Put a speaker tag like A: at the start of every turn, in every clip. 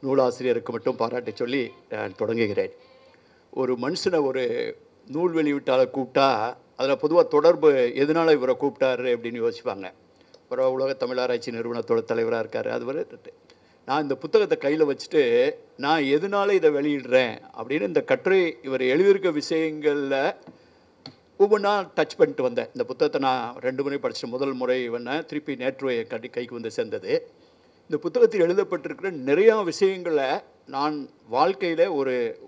A: நூலாசிரியருக்கு மட்டும் பாராட்டி சொல்லி நான் தொடங்குகிறேன். ஒரு மனுஷனை ஒரு நூல் வெளியீட்டாளர் கூப்பிட்டா அதில் பொதுவாக தொடர்பு எதனால் இவரை கூப்பிட்டாரு அப்படின்னு யோசிப்பாங்க. அப்புறம் உலக தமிழாராய்ச்சி நிறுவனத்தோட தலைவராக இருக்கார். அது வரை நான் இந்த புத்தகத்தை கையில் வச்சுட்டு நான் எதனால இதை வெளியிடுறேன் அப்படின்னு இந்த கட்டுரை இவர் எழுதியிருக்க விஷயங்களில் ஒவ்வொன்றா டச் பண்ணிட்டு வந்தேன். இந்த புத்தகத்தை நான் 2 முறை படித்தேன். முதல் முறை திருப்பி நேற்று கைக்கு வந்து சேர்ந்தது. இந்த புத்தகத்தில் எழுதப்பட்டிருக்கிற நிறையா விஷயங்களை நான் வாழ்க்கையில்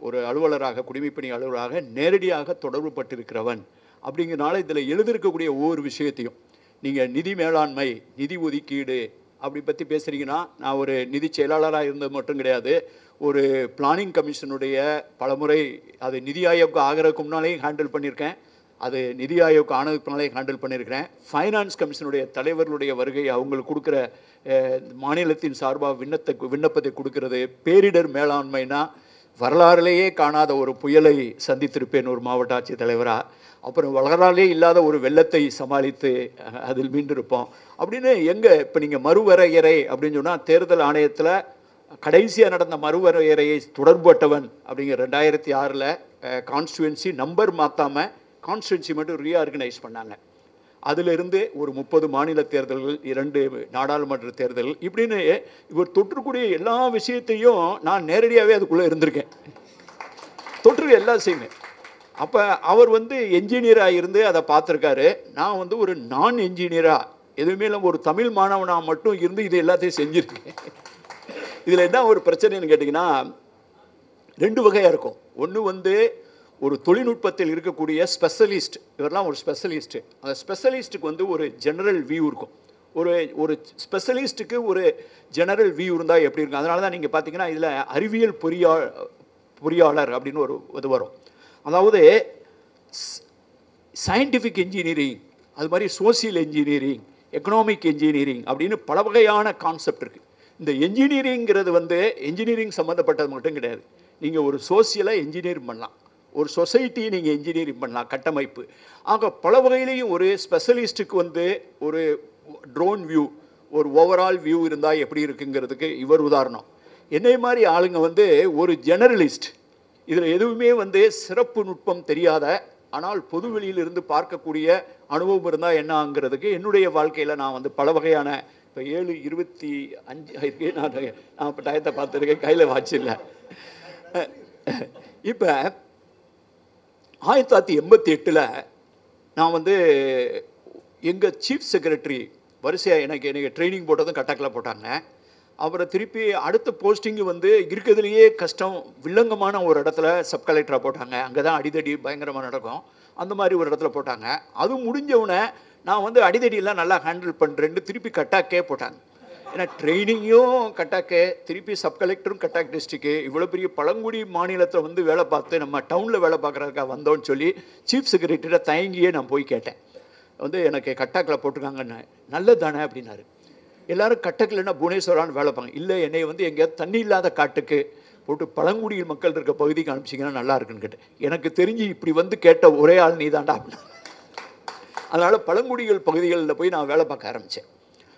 A: ஒரு அலுவலராக, குடிமைப்பணி அலுவலராக நேரடியாக தொடர்பு பட்டிருக்கிறவன் அப்படிங்கிறனால இதில் எழுதியிருக்கக்கூடிய ஒவ்வொரு விஷயத்தையும் நீங்கள் நிதி மேலாண்மை, நிதி ஒதுக்கீடு அப்படி பற்றி பேசுகிறீங்கன்னா, நான் ஒரு நிதி செயலாளராக இருந்தது மட்டும் கிடையாது, ஒரு பிளானிங் கமிஷனுடைய பலமுறை அது நிதி ஆயோக் ஆகிறதுக்கு முன்னாலேயும் ஹேண்டில் பண்ணியிருக்கேன், அது நிதி ஆயோக் ஆனதுக்கு முன்னாலே ஹேண்டில் பண்ணியிருக்கிறேன். ஃபைனான்ஸ் கமிஷனுடைய தலைவர்களுடைய வருகை, அவங்களுக்கு கொடுக்குற மாநிலத்தின் சார்பாக விண்ணப்பத்தை கொடுக்கறது, பேரிடர் மேலாண்மைனா வரலாறுலேயே காணாத ஒரு புயலை சந்தித்திருப்பேன் ஒரு மாவட்ட ஆட்சித் தலைவராக. அப்புறம் வரலாறுலே இல்லாத ஒரு வெள்ளத்தை சமாளித்து அதில் மீண்டிருப்போம் அப்படின்னு. இப்போ நீங்கள் மறுவரையறை அப்படின்னு சொன்னால், தேர்தல் ஆணையத்தில் கடைசியாக நடந்த மறுவரையறையை தொடர்பட்டவன் அப்படிங்கிற 2006 கான்ஸ்டுவன்சி நம்பர் மாற்றாமல் கான்ஸ்டுவன்சி மட்டும் ரீஆர்கனைஸ் பண்ணாங்க. அதிலிருந்து ஒரு 30 மாநில தேர்தல்கள், 2 நாடாளுமன்ற தேர்தல்கள் இப்படின்னு இவர் தொற்றுக்கூடிய எல்லா விஷயத்தையும் நான் நேரடியாகவே அதுக்குள்ளே இருந்திருக்கேன். தொற்று எல்லா விஷயமே. அப்போ அவர் என்ஜினியராக இருந்து அதை பார்த்துருக்காரு. நான் ஒரு நான் என்ஜினியராக எதுவுமே இல்லை, ஒரு தமிழ் மாணவனாக மட்டும் இருந்து இது எல்லாத்தையும் செஞ்சுருக்கேன். இதில் என்ன ஒரு பிரச்சனைன்னு கேட்டிங்கன்னா, 2 வகையாக இருக்கும். ஒன்று ஒரு தொழில்நுட்பத்தில் இருக்கக்கூடிய ஸ்பெஷலிஸ்ட், இவரெல்லாம் ஒரு ஸ்பெஷலிஸ்ட்டு. அந்த ஸ்பெஷலிஸ்ட்டுக்கு ஒரு ஜெனரல் வியூ இருக்கும். ஒரு ஸ்பெஷலிஸ்ட்டுக்கு ஒரு ஜெனரல் வியூ இருந்தால் எப்படி இருக்கும். அதனால தான் நீங்கள் பார்த்தீங்கன்னா இதில் அறிவியல் பொறியாளர் அப்படின்னு இது வரும். அதாவது சயின்டிஃபிக் இன்ஜினியரிங், அது மாதிரி சோசியல் இன்ஜினியரிங், எக்கனாமிக் இன்ஜினியரிங் அப்படின்னு பல வகையான கான்செப்ட் இருக்குது. இந்த என்ஜினியரிங்கிறது என்ஜினியரிங் சம்மந்தப்பட்டது மட்டும் கிடையாது. நீங்கள் ஒரு சோசியலை இன்ஜினியரிங் பண்ணலாம், ஒரு சொசைட்டியை நீங்கள் இன்ஜினியரிங் பண்ணலாம், கட்டமைப்பு. ஆக பல வகையிலையும் ஒரு ஸ்பெஷலிஸ்ட்டுக்கு ஒரு ட்ரோன் வியூ, ஒரு ஓவரால் வியூ இருந்தால் எப்படி இருக்குங்கிறதுக்கு இவர் உதாரணம். என்னை மாதிரி ஆளுங்க ஒரு ஜெனரலிஸ்ட், இதில் எதுவுமே சிறப்பு நுட்பம் தெரியாத, ஆனால் பொதுவெளியிலிருந்து பார்க்கக்கூடிய அனுபவம் இருந்தால் என்னங்கிறதுக்கு என்னுடைய வாழ்க்கையில் நான் பல வகையான, இப்போ 7:25 நான் இப்போ டயத்தை பார்த்துருக்கேன், கையில் வாட்ச் இல்லை. இப்போ 1988 நான் எங்கள் சீஃப் செக்ரட்டரி வரிசையாக எனக்கு ட்ரைனிங் போட்டதும் கட்டாக்கில் போட்டாங்க. அப்புறம் திருப்பி அடுத்த போஸ்டிங்கு இருக்கிறதுலையே கஷ்டம், வில்லங்கமான ஒரு இடத்துல சப் கலெக்டராக போட்டாங்க. அங்கே தான் அடிதடி பயங்கரமாக நடக்கும். அந்த மாதிரி ஒரு இடத்துல போட்டாங்க. அது முடிஞ்சவுடனே நான் அடிதடியெல்லாம் நல்லா ஹேண்டில் பண்ணுறேன்னு திருப்பி கட்டாக்கே போட்டாங்க. ஏன்னா ட்ரைனிங்கும் கட்டாக்கே, திருப்பி சப் கலெக்டரும் கட்டாக் டிஸ்ட்ரிக்டு, இவ்வளோ பெரிய பழங்குடி மாநிலத்தில் வேலை பார்த்து நம்ம டவுனில் வேலை பார்க்குறதுக்காக வந்தோன்னு சொல்லி சீஃப் செக்ரட்டரியை தயங்கியே நான் போய் கேட்டேன். எனக்கு கட்டாக்கில் போட்டிருக்காங்கன்னு. நல்லது தானே அப்படின்னாரு. எல்லோரும் கட்டக்கில்னா புவனேஸ்வரான்னு வேலை பார்ப்பாங்க. இல்லை, என்னை எங்கேயாவது தண்ணி இல்லாத காட்டுக்கு போட்டு பழங்குடியில் மக்கள் இருக்க பகுதிக்கு அனுப்பிச்சிங்கன்னா நல்லா இருக்குன்னு கேட்டேன். எனக்கு தெரிஞ்சு இப்படி கேட்ட ஒரே ஆள் நீ தாண்டா அப்படின்னா. அதனால் பழங்குடிகள் பகுதிகளில் போய் நான் வேலை பார்க்க ஆரம்பித்தேன்.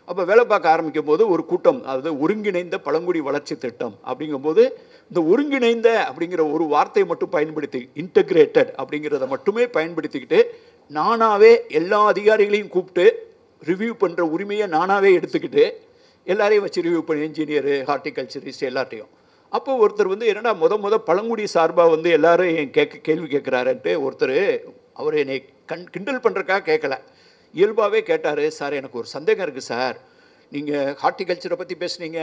A: அப்போ வேலை பார்க்க ஆரம்பிக்கும் போது ஒரு கூட்டம், அதாவது ஒருங்கிணைந்த பழங்குடி வளர்ச்சி திட்டம் அப்படிங்கும்போது, இந்த ஒருங்கிணைந்த அப்படிங்கிற ஒரு வார்த்தையை மட்டும் பயன்படுத்தி, இன்டகிரேட்டட் அப்படிங்கிறத மட்டுமே பயன்படுத்திக்கிட்டு நானாகவே எல்லா அதிகாரிகளையும் கூப்பிட்டு ரிவ்யூ பண்ணுற உரிமையை நானாகவே எடுத்துக்கிட்டு எல்லாரையும் வச்சு ரிவ்யூ பண்ணி, இன்ஜினியரு, ஹார்டிகல்ச்சரிஸ்ட் எல்லாத்தையும். அப்போ ஒருத்தர் என்னடா முத பழங்குடி சார்பாக எல்லாரும் என் கேள்வி கேட்குறாருன்ட்டு ஒருத்தர், அவர் என்னை கிண்டல் பண்ணுறக்காக கேட்கல, இயல்பாகவே கேட்டார். சார், எனக்கு ஒரு சந்தேகம் இருக்குது சார், நீங்கள் ஹார்டிகல்ச்சரை பற்றி பேசுனீங்க,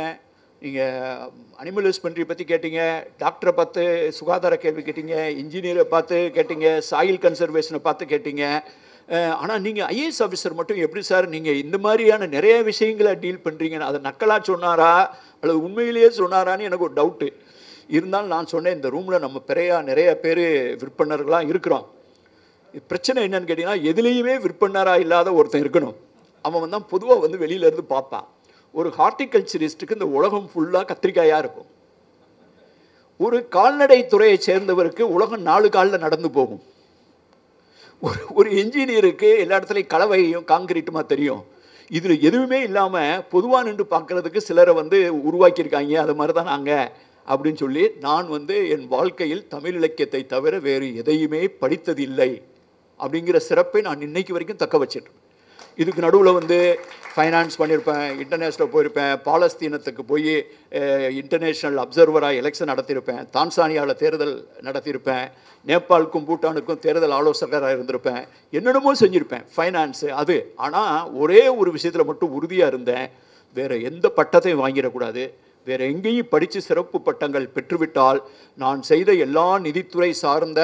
A: நீங்கள் அனிமல் ஹஸ்பண்ட்ரி பற்றி கேட்டீங்க, டாக்டரை பார்த்து சுகாதார கேள்வி கேட்டீங்க, இன்ஜினியரை பார்த்து கேட்டீங்க, சாயில் கன்சர்வேஷனை பார்த்து கேட்டீங்க, ஆனால் நீங்கள் ஐஏஎஸ் ஆஃபீஸர் மட்டும் எப்படி சார் நீங்கள் இந்த மாதிரியான நிறைய விஷயங்களை டீல் பண்ணுறீங்கன்னு, அதை நக்கலாக சொன்னாரா அல்லது உண்மையிலேயே சொன்னாரான்னு எனக்கு ஒரு டவுட்டு. இருந்தாலும் நான் சொன்னேன், இந்த ரூமில் நம்ம நிறைய பேர் விற்பனர்களாக இருக்கிறோம். பிரச்சனை என்னன்னு கேட்டிங்கன்னா, எதுலேயுமே விற்பனராக இல்லாத ஒருத்தன் இருக்கணும். அவன் தான் பொதுவாக வெளியிலேருந்து பார்ப்பான். ஒரு ஹார்டிகல்ச்சரிஸ்ட்டுக்கு இந்த உலகம் ஃபுல்லாக கத்திரிக்காயாக இருக்கும். ஒரு கால்நடை துறையை சேர்ந்தவருக்கு உலகம் 4 காலில் நடந்து போகும். ஒரு என்ஜினியருக்கு எல்லா இடத்துலையும் கலவையும் காங்கிரீட்டுமா தெரியும். இதில் எதுவுமே இல்லாமல் பொதுவாக நின்று பார்க்குறதுக்கு சிலரை வந்து உருவாக்கியிருக்காங்க. அது மாதிரி தான் நாங்கள் அப்படின்னு சொல்லி, நான் வந்து என் வாழ்க்கையில் தமிழ் இலக்கியத்தை தவிர வேறு எதையுமே படித்ததில்லை அப்படிங்கிற சிறப்பை நான் இன்னைக்கு வரைக்கும் தக்க வச்சிட்ருக்கேன். இதுக்கு நடுவில் வந்து ஃபைனான்ஸ் பண்ணியிருப்பேன், இன்டர்நேஷ்னல் போயிருப்பேன், பாலஸ்தீனத்துக்கு போய் இன்டர்நேஷ்னல் அப்சர்வராக எலெக்ஷன் நடத்தியிருப்பேன், தான்சானியாவில் தேர்தல் நடத்தியிருப்பேன், நேபாளுக்கும் பூட்டானுக்கும் தேர்தல் ஆலோசகராக இருந்திருப்பேன், என்னென்னமோ செஞ்சுருப்பேன் ஃபைனான்ஸு அது. ஆனால் ஒரே ஒரு விஷயத்தில் மட்டும் உறுதியாக இருந்தேன், வேறு எந்த பட்டத்தையும் வாங்கிடக்கூடாது, வேறு எங்கேயும் படித்து சிறப்பு பட்டங்கள் பெற்றுவிட்டால் நான் செய்த எல்லா நிதித்துறை சார்ந்த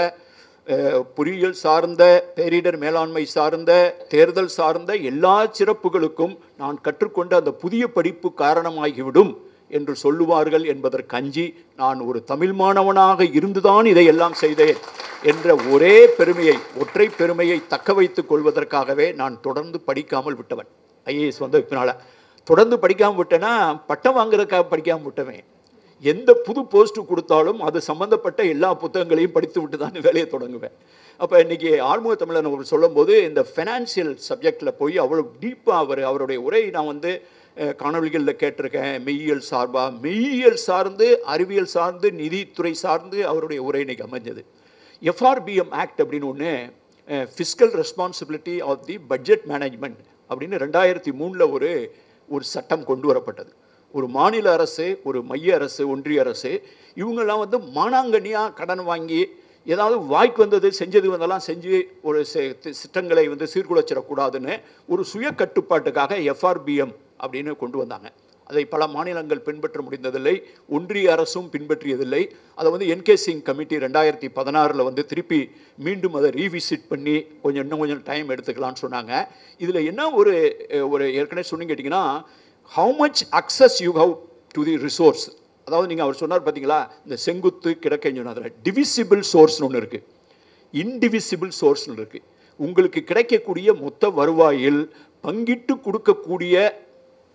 A: பொறியியல் சார்ந்த பேரிடர் மேலாண்மை சார்ந்த தேர்தல் சார்ந்த எல்லா சிறப்புகளுக்கும் நான் கற்றுக்கொண்ட அந்த புதிய படிப்பு காரணமாகிவிடும் என்று சொல்லுவார்கள் என்பதற்கு அஞ்சி நான் ஒரு தமிழ் மாணவனாக இருந்துதான் இதையெல்லாம் செய்தேன் என்ற ஒரே பெருமையை, ஒற்றை பெருமையை தக்க வைத்துக் கொள்வதற்காகவே நான் தொடர்ந்து படிக்காமல் விட்டவன். ஐஏஎஸ் வந்த பின்னால் தொடர்ந்து படிக்காமல் விட்டேன்னா பட்டம் வாங்குறதுக்காக படிக்காமல் விட்டவன். எந்த புது போஸ்ட்டு கொடுத்தாலும் அது சம்மந்தப்பட்ட எல்லா புத்தகங்களையும் படித்து விட்டு தான் வேலையை தொடங்குவேன். அப்போ இன்றைக்கி ஆழ்முக தமிழன் அவர் சொல்லும்போது இந்த ஃபைனான்சியல் சப்ஜெக்டில் போய் அவ்வளோ டீப்பாக அவருடைய உரை நான் வந்து காணொலிகளில் கேட்டிருக்கேன். மெய்யியல் சார்பாக, மெய்யியல் சார்ந்து, அறிவியல் சார்ந்து, நிதித்துறை சார்ந்து அவருடைய உரை இன்னைக்கு அமைஞ்சது. FRBM ஆக்ட் அப்படின்னு ஒன்று, fiscal responsibility of the budget management அப்படின்னு 2003 ஒரு சட்டம் கொண்டு வரப்பட்டது. ஒரு மாநில அரசு, ஒரு மைய அரசு, ஒன்றிய அரசு இவங்கெல்லாம் வந்து மானாங்கனியாக கடன் வாங்கி ஏதாவது வாய்க்கு வந்தது செஞ்சது வந்தெல்லாம் செஞ்சு ஒரு திட்டங்களை வந்து சீர்குலைச்சிடக்கூடாதுன்னு ஒரு சுய கட்டுப்பாட்டுக்காக FRBM அப்படின்னு கொண்டு வந்தாங்க. அதை பல மாநிலங்கள் பின்பற்ற முடிந்ததில்லை, ஒன்றிய அரசும் பின்பற்றியதில்லை. அதை வந்து NK சிங் கமிட்டி 2016 வந்து திருப்பி மீண்டும் அதை ரீவிசிட் பண்ணி இன்னும் கொஞ்சம் டைம் எடுத்துக்கலான்னு சொன்னாங்க. இதில் என்ன ஒரு ஏற்கனவே சொன்னீங்க கேட்டிங்கன்னா, how much access you have to the resource. அதாவது நீங்கள் அவர் சொன்னார் பார்த்தீங்களா, இந்த செங்குத்து கிடக்கைன்னு சொன்னதில் டிவிசிபிள் சோர்ஸ்னு ஒன்று இருக்குது, இன்டிவிசிபிள் சோர்ஸ்னு இருக்குது. உங்களுக்கு கிடைக்கக்கூடிய மொத்த வருவாயில் பங்கிட்டு கொடுக்கக்கூடிய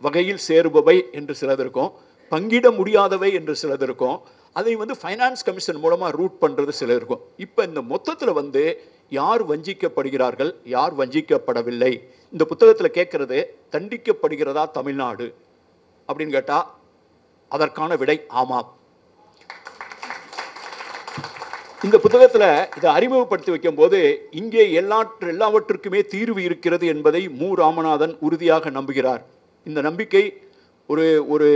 A: வகையில் சேருபவை என்று சிலது இருக்கும், பங்கிட முடியாதவை என்று சிலது இருக்கும். அதை வந்து ஃபைனான்ஸ் கமிஷன் மூலமாக ரூட் பண்ணுறது சில இருக்கும். இப்போ இந்த மொத்தத்தில் வந்து யார் வஞ்சிக்கப்படுகிறார்கள், யார் வஞ்சிக்கப்படவில்லை, இந்த புத்தகத்தில் கேட்குறது தண்டிக்கப்படுகிறதா தமிழ்நாடு அப்படின்னு கேட்டால் அதற்கான விடை ஆமாம். இந்த புத்தகத்தில் இதை அறிமுகப்படுத்தி வைக்கும்போது இங்கே எல்லாவற்றுக்குமே தீர்வு இருக்கிறது என்பதை மு. ராமநாதன் உறுதியாக நம்புகிறார். இந்த நம்பிக்கை ஒரு ஒரு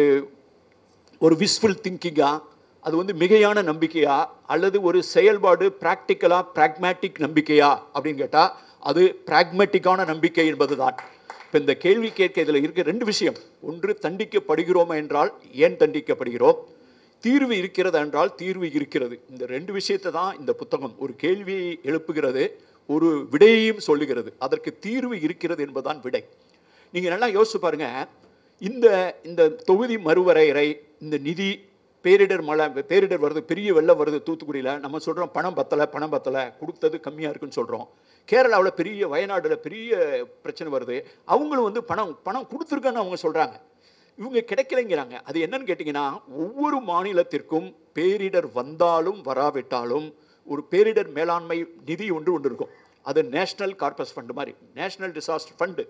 A: ஒரு விஸ்ஃபுல் திங்கிங்கா, அது வந்து மிகையான நம்பிக்கையா, அல்லது ஒரு செயல்பாடு ப்ராக்டிக்கலா ப்ராக்மேட்டிக் நம்பிக்கையா அப்படின்னு கேட்டால் அது ப்ராக்மேட்டிக்கான நம்பிக்கை என்பது தான். இப்போ இந்த கேள்வி கேட்க இதில் இருக்க ரெண்டு விஷயம். ஒன்று, தண்டிக்கப்படுகிறோமா என்றால் ஏன் தண்டிக்கப்படுகிறோம், தீர்வு இருக்கிறது என்றால் தீர்வு இருக்கிறது. இந்த ரெண்டு விஷயத்தை தான் இந்த புத்தகம் ஒரு கேள்வியை எழுப்புகிறது, ஒரு விடையையும் சொல்லுகிறது. அதற்கு தீர்வு இருக்கிறது என்பதுதான் விடை. நீங்கள் நல்லா யோசிச்சு பாருங்க, இந்த தொகுதி மறுவரையறை, இந்த நிதி, பேரிடர் வருது, பெரிய வெள்ளம் வருது தூத்துக்குடியில், நம்ம சொல்கிறோம் பணம் பத்தலை கொடுத்தது கம்மியாக இருக்குன்னு சொல்கிறோம். கேரளாவில் பெரிய, வயநாட்டில் பெரிய பிரச்சனை வருது, அவங்களும் வந்து பணம் கொடுத்துருக்கான்னு அவங்க சொல்கிறாங்க, இவங்க கிடைக்கலைங்கிறாங்க. அது என்னன்னு கேட்டிங்கன்னா, ஒவ்வொரு மாநிலத்திற்கும் பேரிடர் வந்தாலும் வராவிட்டாலும் ஒரு பேரிடர் மேலாண்மை நிதி ஒன்று இருக்கும். அது நேஷ்னல் கார்பஸ் ஃபண்டு மாதிரி, நேஷ்னல் டிசாஸ்டர் ஃபண்டு.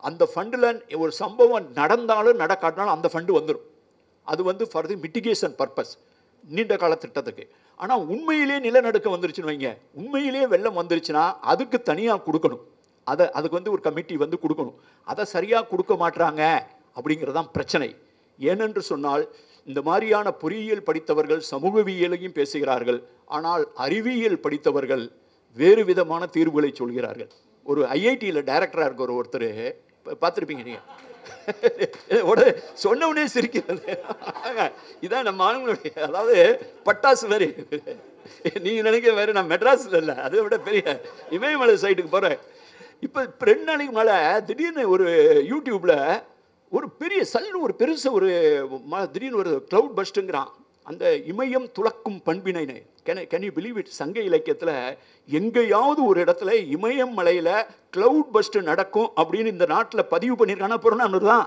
A: அந்த ஃபண்டில் ஒரு சம்பவம் நடந்தாலும் நடக்காட்டினாலும் அந்த ஃபண்டு வந்துடும். அது வந்து ஃபார் தி மிட்டிகேஷன் பர்பஸ், நீண்ட கால திட்டத்துக்கு. ஆனால் உண்மையிலே நிலநடுக்கம் வந்துருச்சுன்னு வைங்க, உண்மையிலே வெள்ளம் வந்துருச்சுன்னா அதுக்கு தனியாக கொடுக்கணும். அதுக்கு வந்து ஒரு கமிட்டி வந்து கொடுக்கணும். அதை சரியாக கொடுக்க மாட்டுறாங்க அப்படிங்கிறதான் பிரச்சனை. ஏனென்று சொன்னால், இந்த மாதிரியான பொறியியல் படித்தவர்கள் சமூகவியலையும் பேசுகிறார்கள், ஆனால் அறிவியல் படித்தவர்கள் வேறு விதமான தீர்வுகளை சொல்கிறார்கள். ஒரு ஐஐடியில் டைரக்டராக இருக்கிற ஒருத்தர் பார்த்துருப்பீங்க நீங்கள், சொன்னவுடனே சிரிக்கிறது. இதான் நம்ம ஆளுங்களுடைய, அதாவது பட்டாசு மாதிரி. நீங்கள் நினைக்க வேறு, நான் மெட்ராஸில் இல்லை, அதை விட பெரிய இமயமலை சைட்டுக்கு போகிறேன். இப்போ 2 நாளைக்கு மேலே திடீர்னு ஒரு யூடியூப்பில் ஒரு பெரிய ஒரு பெருசு ஒரு திடீர்னு ஒரு க்ளவுட் பஸ்ட்டுங்கிறான். அந்த இமயம் துளக்கும் பண்பினைன்னு, கேன் யூ பிலீவ் இட்? சங்க இலக்கியத்தில் எங்கேயாவது ஒரு இடத்துல இமயம் மலையில் க்ளவுட் பஸ்ட் நடக்கும் அப்படின்னு இந்த நாட்டில் பதிவு பண்ணியிருக்கான பொருள் தான்.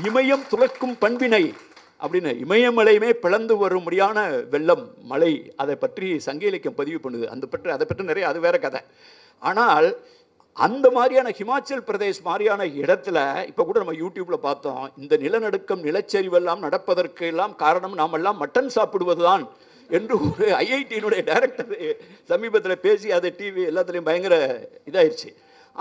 A: இமயம் துளக்கும் பண்பினை அப்படின்னு, இமயமலையுமே பிளந்து வரும் முடியான வெள்ளம் மலை, அதை பற்றி சங்க இலக்கியம் பதிவு பண்ணுது. அதை பற்றி நிறைய, அது வேற கதை. ஆனால் அந்த மாதிரியான ஹிமாச்சல் பிரதேஷ் மாதிரியான இடத்துல இப்போ கூட நம்ம யூடியூப்ல பார்த்தோம், இந்த நிலநடுக்கம் நிலச்சரிவெல்லாம் நடப்பதற்கு எல்லாம் காரணம் நாமெல்லாம் மட்டன் சாப்பிடுவதுதான் என்று ஒரு ஐஐடியினுடைய டைரக்டர் சமீபத்தில் பேசி அதை டிவி எல்லாத்துலேயும் பயங்கர இதாயிருச்சு.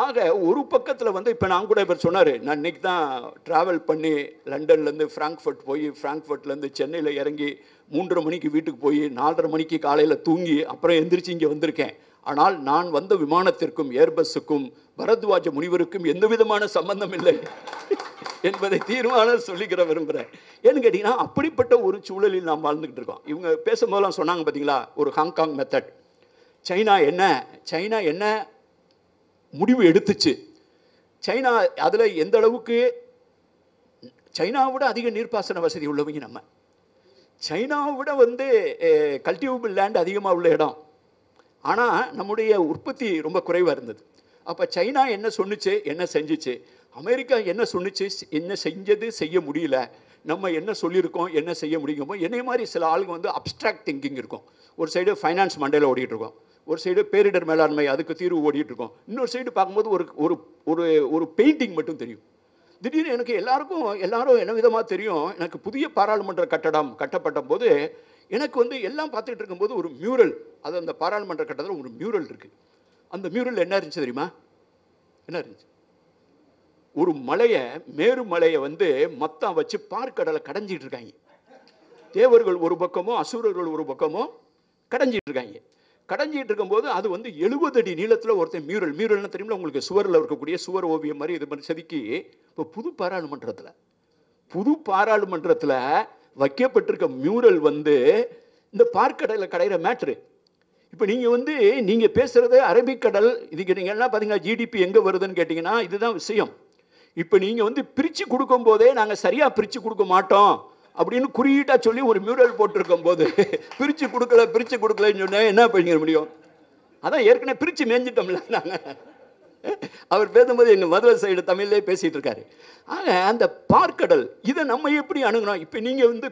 A: ஆக ஒரு பக்கத்தில் வந்து இப்போ நான் கூட இவர் சொன்னார், நான் இன்றைக்கி தான் ட்ராவல் பண்ணி லண்டன்லேருந்து ஃப்ராங்க்ஃபர்ட் போய் ஃப்ராங்க்ஃபர்ட்லேருந்து சென்னையில் இறங்கி 3:30 மணிக்கு வீட்டுக்கு போய் 4:30 மணிக்கு காலையில் தூங்கி அப்புறம் எந்திரிச்சு இங்கே வந்திருக்கேன். ஆனால் நான் வந்த விமானத்திற்கும் ஏர்பஸ்ஸுக்கும் பரத்வாஜ முனிவருக்கும் எந்த விதமான சம்பந்தம் இல்லை என்பதை தீர்மானம் சொல்லிக்கிற விரும்புகிறேன். ஏன்னு கேட்டிங்கன்னா அப்படிப்பட்ட ஒரு சூழலில் நாம் வாழ்ந்துக்கிட்டு இருக்கோம். இவங்க பேசும்போதெல்லாம் சொன்னாங்க பார்த்தீங்களா, ஒரு ஹாங்காங் மெத்தட். சைனா என்ன முடிவு எடுத்துச்சு, சைனா அதில் எந்த அளவுக்கு, சைனாவை விட அதிக நீர்ப்பாசன வசதி உள்ளவங்க நம்ம, சைனாவை விட வந்து கல்டிவேபிள் லேண்ட் அதிகமாக உள்ள இடம், ஆனால் நம்முடைய உற்பத்தி ரொம்ப குறைவாக இருந்தது. அப்போ சைனா என்ன சொன்னிச்சு, என்ன செஞ்சிச்சு, அமெரிக்கா என்ன சொன்னிச்சு, என்ன செஞ்சது, செய்ய முடியல, நம்ம என்ன சொல்லியிருக்கோம், என்ன செய்ய முடியுமோ. என்னை மாதிரி சில ஆளுங்க வந்து அப்ட்ராக்ட் திங்கிங் இருக்கும். ஒரு சைடு ஃபைனான்ஸ் மண்டையில் ஓடிட்டு இருக்கோம், ஒரு சைடு பேரிடர் மேலாண்மை அதுக்கு தீர்வு ஓடிட்டு இருக்கோம், இன்னொரு சைடு பார்க்கும்போது ஒரு ஒரு ஒரு ஒரு பெயிண்டிங் மட்டும் தெரியும். திடீர்னு எனக்கு எல்லாரும் என்ன விதமாக தெரியும். எனக்கு புதிய பாராளுமன்ற கட்டடம் கட்டப்பட்ட போது எனக்கு வந்து எல்லாம் பார்த்துட்டு இருக்கும்போது ஒரு மியூரல், அது அந்த பாராளுமன்ற கட்டத்தில் ஒரு மியூரல் இருக்குது. அந்த மியூரல் என்ன இருந்துச்சு தெரியுமா? என்ன இருந்துச்சு? ஒரு மலையை, மேரு மலையை வந்து மொத்தம் வச்சு பார்க்கடலை கடைஞ்சிட்டு இருக்காங்க. தேவர்கள் ஒரு பக்கமோ அசுரர்கள் ஒரு பக்கமோ கடைஞ்சிட்டு இருக்காங்க. கடைஞ்சிட்டு இருக்கும்போது அது வந்து 70 அடி நீளத்தில் ஒருத்தன் மியூரல்னு தெரியுமா உங்களுக்கு, சுவரில் இருக்கக்கூடிய சுவர் ஓவியம் மாதிரி இது மாதிரி செதுக்கி இப்போ புது பாராளுமன்றத்தில் வைக்கப்பட்டிருக்க மியூரல் வந்து இந்த பார்க்கடலை கடையிற மேட்ரு. இப்போ நீங்கள் பேசுகிறது அரபிக்கடல், இதுக்கு நீங்கள் எல்லாம் பார்த்தீங்கன்னா ஜிடிபி எங்கே வருதுன்னு கேட்டிங்கன்னா இதுதான் விஷயம். இப்போ நீங்கள் வந்து பிரித்து கொடுக்கும் போதே நாங்கள் சரியாக பிரித்து கொடுக்க மாட்டோம் அப்படின்னு குறியீட்டாக சொல்லி ஒரு மியூரல் போட்டிருக்கும் போது பிரித்து கொடுக்கலன்னு சொன்னால் என்ன பண்ணிக்க முடியும்? அதான் ஏற்கனவே பிரித்து மேய்ஞ்சிட்டோம்ல நாங்கள். அவர் பேசும்போது எங்கள் மதுரை சைடு தமிழ்லே பேசிகிட்டு இருக்காரு. ஆக அந்த பார்க்கடல் இதை நம்ம எப்படி அணுகணும்? இப்போ நீங்கள் வந்து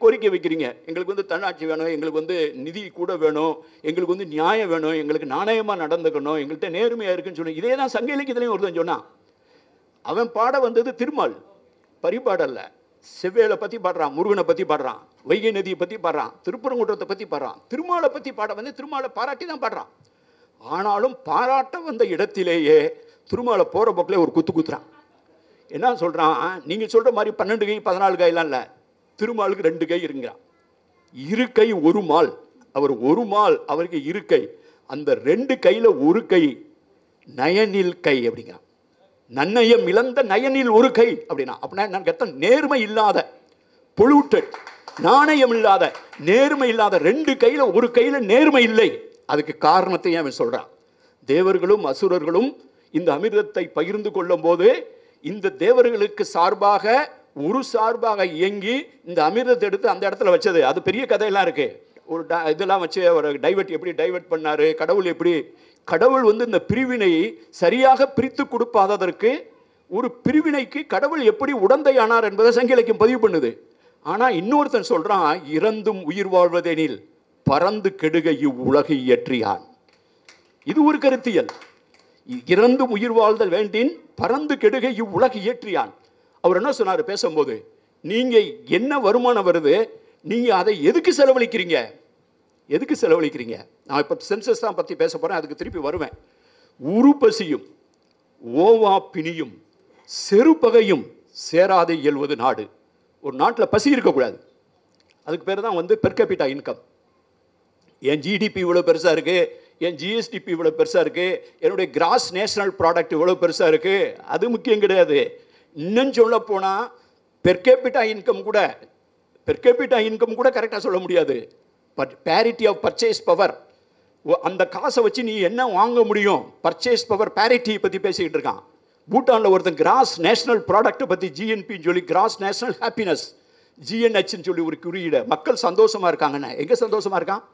A: கோரிக்கை வைக்கிறீங்க, எங்களுக்கு வந்து தன்னாட்சி வேணும், எங்களுக்கு வந்து நிதி கூட வேணும், எங்களுக்கு வந்து நியாயம் வேணும், எங்களுக்கு நாணயமாக நடந்துக்கணும், எங்கள்கிட்ட நேர்மையாக இருக்குன்னு சொல்லி. இதே தான் சங்க இலக்கியத்துலையும் ஒருத்தன் சொன்னான். அவன் பாட வந்தது திருமால், பரிபாடல்ல செவ்வேலை பற்றி பாடுறான், முருகனை பற்றி பாடுறான், வைகை நதியை பற்றி பாடுறான், திருப்பரங்குன்றத்தை பற்றி பாடுறான், திருமாலை பற்றி பாட வந்து திருமாலை பாராட்டி தான் பாடுறான். ஆனாலும் பாராட்ட வந்த இடத்திலேயே திருமாலை போகிற போக்கில் ஒரு குத்துறான். என்ன சொல்கிறான்? நீங்கள் சொல்கிற மாதிரி 12 கை 14 கையெல்லாம் இல்லை, திருமாலுக்கு 2 கை இருங்கிறான். 2 கை 1 மால், அவர் 1 மால், அவருக்கு 2 கை. அந்த 2 கையில் 1 கை நயனில் கை அப்படிங்கிறான். நன்னயம் இழந்த நயனில் 1 கை அப்படின்னா அப்படின்னா நான் கேட்ட நேர்மை இல்லாத, பொல்யூட்டட், நாணயம் இல்லாத, நேர்மை இல்லாத 2 கையில் 1 கையில் நேர்மை இல்லை. அதுக்கு காரணத்தையும் அவன் சொல்றான். தேவர்களும் அசுரர்களும் இந்த அமிர்தத்தை பகிர்ந்து கொள்ளும் போது இந்த தேவர்களுக்கு சார்பாக இயங்கி இந்த அமிர்தத்தை எடுத்து அந்த இடத்துல வச்சது, அது பெரிய கதையெல்லாம் இருக்கு. ஒரு இதெல்லாம் வச்சு ஒரு எப்படி டைவர்ட் பண்ணாரு, கடவுள் வந்து இந்த பிரிவினை சரியாக பிரித்து கொடுப்பாததற்கு ஒரு பிரிவினைக்கு கடவுள் எப்படி உடந்தையானார் என்பதை சங்க இலக்கியம் பதிவு பண்ணுது. ஆனா இன்னொருத்தன் சொல்றான், இறந்தும் உயிர் வாழ்வதெனில் பறந்து கெடுக இவ்வுலகை இயற்றியான். இது ஒரு கருத்தியல். இறந்தும் உயிர் வாழ்தல் வேண்டின் பறந்து கெடுக இவ்வுலகை இயற்றியான். அவர் என்ன சொன்னார் பேசும்போது, நீங்க என்ன வருமானம் வருது, நீங்க அதை எதுக்கு செலவழிக்கிறீங்க? நான் இப்போ சென்சஸ் தான் பற்றி பேச போகிறேன், அதுக்கு திருப்பி வருவேன். உருப்பசியும் ஓவா பிணியும் செருப்பகையும் சேராது இயல்வது நாடு. ஒரு நாட்டில் பசி இருக்கக்கூடாது, அதுக்கு பேர் தான் வந்து பெர் கேபிட்டா இன்கம். என் ஜிடிபி இவ்வளோ பெருசாக இருக்குது, என் ஜிஎஸ்டிபி இவ்வளோ பெருசாக இருக்குது, என்னுடைய கிராஸ் நேஷனல் ப்ராடக்ட் இவ்வளோ பெருசாக இருக்குது, அது முக்கியம் கிடையாது. இன்னும் சொல்ல போனால் பெர் கேபிட்டா இன்கம் கூட கரெக்டாக சொல்ல முடியாது. பேரிட்டி ஆஃப் பர்ச்சேஸ் பவர், அந்த காசை வச்சு நீ என்ன வாங்க முடியும், பர்ச்சேஸ் பவர் பேரிட்டி பற்றி பேசிக்கிட்டு இருக்கான். பூட்டானில் ஒருத்தன் கிராஸ் நேஷனல் ப்ராடக்ட்டை பற்றி ஜிஎன்பின்னு சொல்லி, கிராஸ் நேஷனல் ஹாப்பினஸ் ஜிஎன்ஹெச்னு சொல்லி ஒரு குறியீடு, மக்கள் சந்தோஷமாக இருக்காங்கன்னு. எங்கே சந்தோஷமாக இருக்கான்?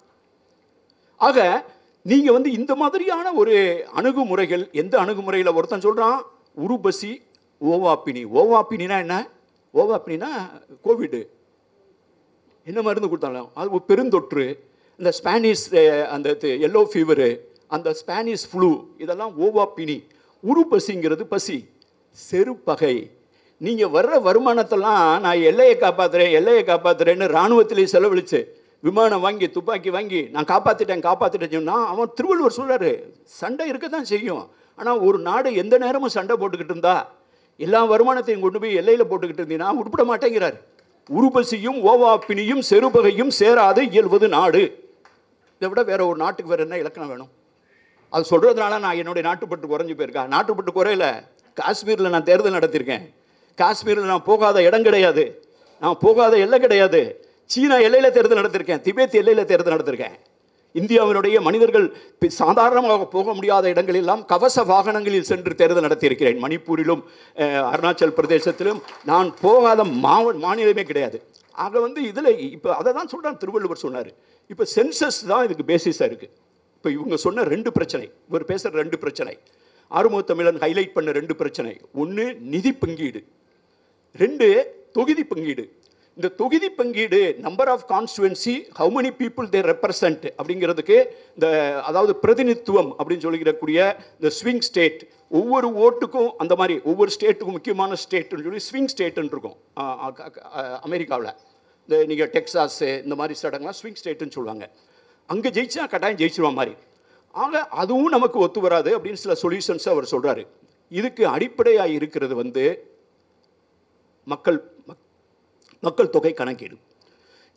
A: ஆக நீங்கள் வந்து இந்த மாதிரியான ஒரு அணுகுமுறைகள், எந்த அணுகுமுறையில் ஒருத்தன் சொல்கிறான் உருபசி ஓவாப்பினா என்ன? ஓவாப்பினா கோவிடு, என்ன மருந்து கொடுத்தாலும் அது ஒரு பெருந்தொற்று. இந்த ஸ்பானிஷ் அந்த எல்லோ ஃபீவரு, அந்த ஸ்பானிஷ் ஃப்ளூ, இதெல்லாம் ஓவாப்பினி. உரு பசிங்கிறது பசி. செருப்பகை, நீங்கள் வர்ற வருமானத்தெல்லாம் நான் எல்லையை காப்பாற்றுறேன்னு இராணுவத்திலே செலவழிச்சு விமானம் வாங்கி துப்பாக்கி வாங்கி நான் காப்பாற்றிட்டேன் சொன்னால் அவன் திருவள்ளுவர் சொல்கிறாரு, சண்டை இருக்க தான் செய்யும். ஆனால் ஒரு நாடு எந்த நேரமும் சண்டை போட்டுக்கிட்டு இருந்தா எல்லா வருமானத்தையும் கொண்டு போய் எல்லையில் போட்டுக்கிட்டு இருந்தீங்கன்னா உட்பட மாட்டேங்கிறார். உருபசியும் ஓவாப்பினியும் செருபகையும் சேராது இயல்வது நாடு. இதை விட வேற ஒரு நாட்டுக்கு வேற என்ன இலக்கணம் வேணும்? அது சொல்கிறதுனால நான் என்னுடைய நாட்டுப்பட்டு குறைஞ்சி போயிருக்கேன். நாட்டுப்பட்டு குறையில. காஷ்மீரில் நான் தேர்தல் நடத்தியிருக்கேன். காஷ்மீரில் நான் போகாத இடம் கிடையாது, நான் போகாத எல்லை கிடையாது. சீனா எல்லையில் தேர்தல் நடத்திருக்கேன், திபேத் எல்லையில் தேர்தல் நடத்திருக்கேன். இந்தியாவினுடைய மனிதர்கள் சாதாரணமாக போக முடியாத இடங்களெல்லாம் கவச வாகனங்களில் சென்று தேர்தல் நடத்தியிருக்கிறேன். மணிப்பூரிலும் அருணாச்சல் பிரதேசத்திலும் நான் போகாத மாநிலமே கிடையாது. ஆக இதில் இப்போ அதை தான் சொல்கிறான் திருவள்ளுவர் சொன்னார். இப்போ சென்சஸ் தான் இதுக்கு பேசிஸாக இருக்குது. இப்போ இவங்க சொன்ன 2 பிரச்சனை, இவர் பேசுகிற 2 பிரச்சனை, ஆறுமுக தமிழன் ஹைலைட் பண்ண 2 பிரச்சனை. 1 நிதி பங்கீடு, 2 தொகுதி பங்கீடு. இந்த தொகுதி பங்கீடு number of constituency, how many people they represent அப்படிங்கிறதுக்கு இந்த அதாவது பிரதிநிதித்துவம் அப்படின்னு சொல்லிக்கிறக்கூடிய இந்த ஸ்விங் ஸ்டேட், ஒவ்வொரு ஓட்டுக்கும் அந்த மாதிரி ஒவ்வொரு ஸ்டேட்டுக்கும் முக்கியமான ஸ்டேட்டுன்னு சொல்லி ஸ்விங் ஸ்டேட்டுன்னு இருக்கும் அமெரிக்காவில். இந்த நீங்கள் டெக்ஸாஸு இந்த மாதிரி இடங்கள்லாம் ஸ்விங் ஸ்டேட்டுன்னு சொல்லுவாங்க. அங்கே ஜெயிச்சா கட்டாயம் ஜெயிச்சிருவா மாதிரி. ஆக அதுவும் நமக்கு ஒத்து வராது அப்படின்னு சில சொல்யூஷன்ஸை அவர் சொல்கிறாரு. இதுக்கு அடிப்படையாக இருக்கிறது மக்கள் தொகை கணக்கீடு.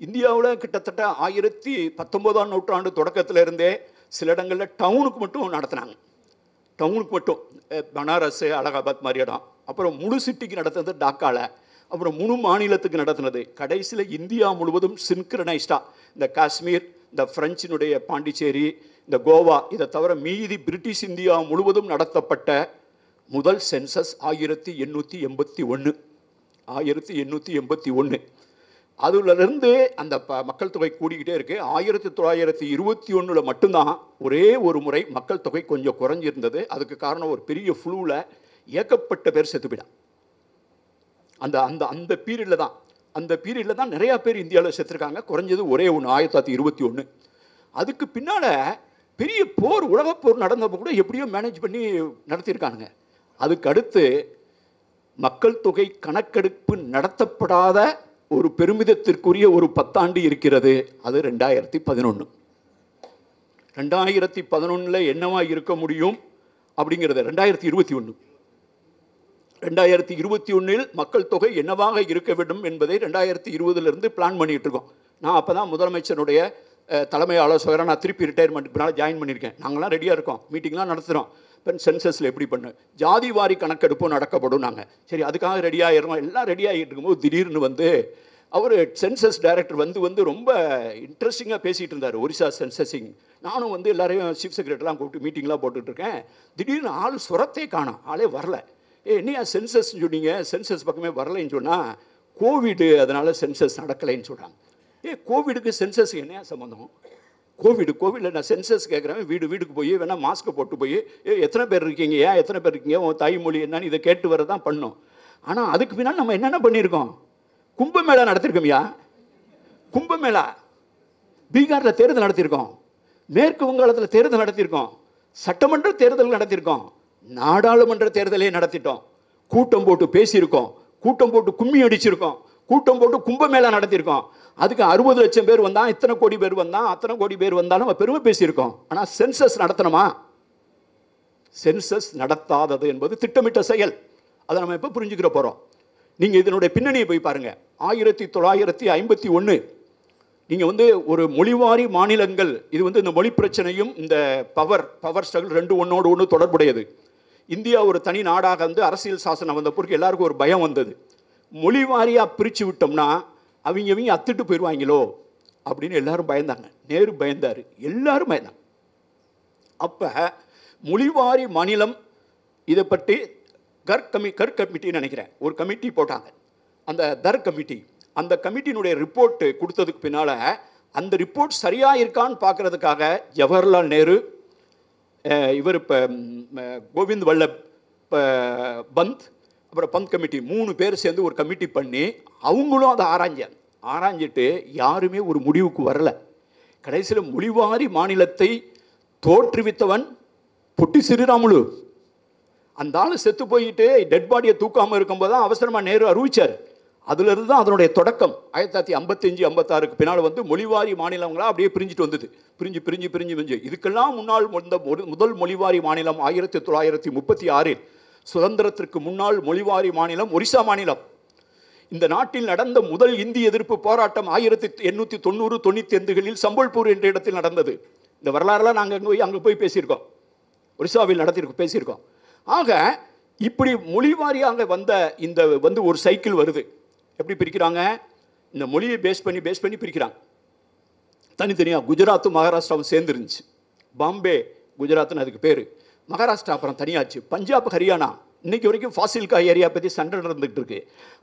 A: இந்தியாவில் கிட்டத்தட்ட 1919ஆம் நூற்றாண்டு தொடக்கத்தில் இருந்தே சில இடங்களில் டவுனுக்கு மட்டும் நடத்தினாங்க. டவுனுக்கு மட்டும் பனாரஸ், அலகாபாத் மாதிரி இடம். அப்புறம் முழு சிட்டிக்கு நடத்துனது டாக்காவில். அப்புறம் முழு மாநிலத்துக்கு நடத்தினது. கடைசியில் இந்தியா முழுவதும் சின்க்ரனைஸ்டாக இந்த காஷ்மீர், இந்த பிரெஞ்சினுடைய பாண்டிச்சேரி, இந்த கோவா, இதை தவிர மீதி பிரிட்டிஷ் இந்தியா முழுவதும் நடத்தப்பட்ட முதல் சென்சஸ் 1881. 1881. அதுலேருந்து அந்த மக்கள் தொகை கூடிக்கிட்டே இருக்குது. 1921 மட்டும்தான் ஒரே ஒரு முறை மக்கள் தொகை கொஞ்சம் குறைஞ்சிருந்தது. அதுக்கு காரணம் ஒரு பெரிய ஃப்ளூவில் ஏகப்பட்ட பேர் செத்துப்பிடான். அந்த அந்த அந்த பீரியடில் தான் நிறையா பேர் இந்தியாவில் செத்துருக்காங்க. குறைஞ்சது ஒரே ஒன்று 1921. அதுக்கு பின்னால் பெரிய போர், உலகப்போர் நடந்தப்போ கூட எப்படியோ மேனேஜ் பண்ணி நடத்தியிருக்கானுங்க. அதுக்கு அடுத்து மக்கள் தொகை கணக்கெடுப்பு நடத்தப்படாத ஒரு பெருமிதத்திற்குரிய ஒரு 10 ஆண்டு இருக்கிறது. அது 2011. 2011 என்னவா இருக்க முடியும் அப்படிங்கிறது 2021. 2021 மக்கள் தொகை என்னவாக இருக்க வேண்டும் என்பதை 2020 பிளான் பண்ணிட்டு இருக்கோம். நான் அப்போ தான் முதலமைச்சருடைய தலைமை ஆலோசகராக நான் திருப்பி ரிட்டையர்மெண்ட்டுக்கு பின்னால் ஜாயின் பண்ணியிருக்கேன். நாங்களாம் ரெடியாக இருக்கோம், மீட்டிங்லாம் நடத்துகிறோம். இப்போ சென்சஸில் எப்படி பண்ணு, ஜாதி வாரி கணக்கெடுப்பும் நடக்கப்படும். நாங்கள் சரி அதுக்காக ரெடியாகிடுறோம். எல்லாம் ரெடியாகிட்டு இருக்கும்போது திடீர்னு அவர் சென்சஸ் டைரக்டர் ரொம்ப இன்ட்ரெஸ்டிங்காக பேசிகிட்டு இருந்தார். ஒரிசா சென்சஸிங். நானும் எல்லாரையும் சீஃப் செக்ரட்டரிலாம் கூப்பிட்டு மீட்டிங்லாம் போட்டுட்ருக்கேன். திடீர்னு ஆள் சுரத்தே காணோம், ஆளே வரல. என்னையா சென்சஸ்ன்னு சொன்னீங்க, சென்சஸ் பக்கமே வரலைன்னு சொன்னால் கோவிடு அதனால் சென்சஸ் நடக்கலைன்னு சொல்கிறாங்க. கோவிடுக்கு சென்சஸ் என்னையா சம்மந்தம்? கோவிடில் நான் சென்சஸ் கேட்குறேன். வீடுக்கு போய் வேணால் மாஸ்க்கை போட்டு போய் எத்தனை பேர் இருக்கீங்க, எத்தனை பேர் இருக்கீங்க, உன் தாய்மொழி என்னன்னு இதை கேட்டு வர தான் பண்ணோம். ஆனால் அதுக்கு பின்னால் நம்ம என்னென்ன பண்ணியிருக்கோம்? கும்பமேளா நடத்திருக்கோம்யா. கும்பமேளா. பீகாரில் தேர்தல் நடத்தியிருக்கோம், மேற்கு வங்காளத்தில் தேர்தல் நடத்தியிருக்கோம், சட்டமன்ற தேர்தல் நடத்தியிருக்கோம், நாடாளுமன்ற தேர்தலே நடத்திட்டோம். கூட்டம் போட்டு பேசியிருக்கோம், கூட்டம் போட்டு கும்மி அடிச்சிருக்கோம், கூட்டம் போட்டு கும்பமேளா நடத்தியிருக்கோம். அதுக்கு 60 லட்சம் பேர் வந்தான், இத்தனை கோடி பேர் வந்தான், அத்தனை கோடி பேர் வந்தாலும் நம்ம பெருமை பேசியிருக்கோம். ஆனால் சென்சஸ் நடத்தணுமா? சென்சஸ் நடத்தாதது என்பது திட்டமிட்ட செயல். அதை நம்ம எப்போ புரிஞ்சுக்கிற போகிறோம்? நீங்கள் இதனுடைய பின்னணியை போய் பாருங்கள். 1951 நீங்கள் ஒரு மொழிவாரி மாநிலங்கள், இது இந்த மொழி பிரச்சனையும் இந்த பவர் ஸ்ட்ரகிள் ரெண்டு ஒன்றோடு ஒன்று தொடர்புடையது. இந்தியா ஒரு தனி நாடாக அரசியல் சாசனம் வந்த பிறகு எல்லாருக்கும் ஒரு பயம் வந்தது. மொழி வாரியாக பிரித்து விட்டோம்னா அவங்க அத்துட்டு போயிடுவாங்களோ அப்படின்னு எல்லாரும் பயந்தாங்க. நேரு பயந்தார், எல்லாரும் பயந்தாங்க. அப்போ மொழிவாரி மாநிலம் இதை பற்றி கர் கமிட்டின்னு நினைக்கிறேன், ஒரு கமிட்டி போட்டாங்க. அந்த கமிட்டி, அந்த கமிட்டியினுடைய ரிப்போர்ட்டு கொடுத்ததுக்கு பின்னால் அந்த ரிப்போர்ட் சரியாக இருக்கான்னு பார்க்குறதுக்காக ஜவஹர்லால் நேரு, இவர் இப்போ கோவிந்த் வல்லப் பந்த், அப்புறம் பந்த் கமிட்டி 3 பேர் சேர்ந்து ஒரு கமிட்டி பண்ணி அவங்களும் அதை ஆராய்ஞ்சிட்டு யாருமே ஒரு முடிவுக்கு வரல. கடைசியில் மொழிவாரி மாநிலத்தை தோற்றுவித்தவன் பொட்டி ஸ்ரீராமுலு. அந்த ஆள் செத்து போயிட்டு டெட் பாடியை தூக்காமல் இருக்கும்போது தான் அவசரமாக நேரு அறிவிச்சார். அதுலேருந்து தான் அதனுடைய தொடக்கம். 1955 56க்கு பின்னால் வந்து மொழிவாரி மாநிலங்களாக அப்படியே பிரிஞ்சுட்டு வந்தது. பிரிஞ்சு இதுக்கெல்லாம் முன்னால் முதல் மொழிவாரி மாநிலம் 1936 சுதந்திரத்திற்கு முன்னால் மொழிவாரி மாநிலம் ஒரிசா மாநிலம். இந்த நாட்டில் நடந்த முதல் இந்தி எதிர்ப்பு போராட்டம் 1890 95களில் சம்பல்பூர் என்ற இடத்தில் நடந்தது. இந்த வரலாறுலாம் நாங்கள் அங்கே போய் பேசியிருக்கோம், ஒரிசாவில் பேசியிருக்கோம். ஆக இப்படி மொழிவாரியாக வந்த இந்த வந்து ஒரு சைக்கிள் வருது. எப்படி பிரிக்கிறாங்க? இந்த மொழியை பேஸ் பண்ணி பிரிக்கிறாங்க. தனித்தனியாக குஜராத்தும் மகாராஷ்டிராவும் சேர்ந்துருந்துச்சு. பாம்பே குஜராத்னு அதுக்கு பேர். மகாராஷ்டிரா அப்புறம் தனியாச்சு. பஞ்சாப் ஹரியானா இன்னைக்கு வரைக்கும் ஃபாசில்கா ஏரியா பற்றி சண்டை நடந்துகிட்டு இருக்கு.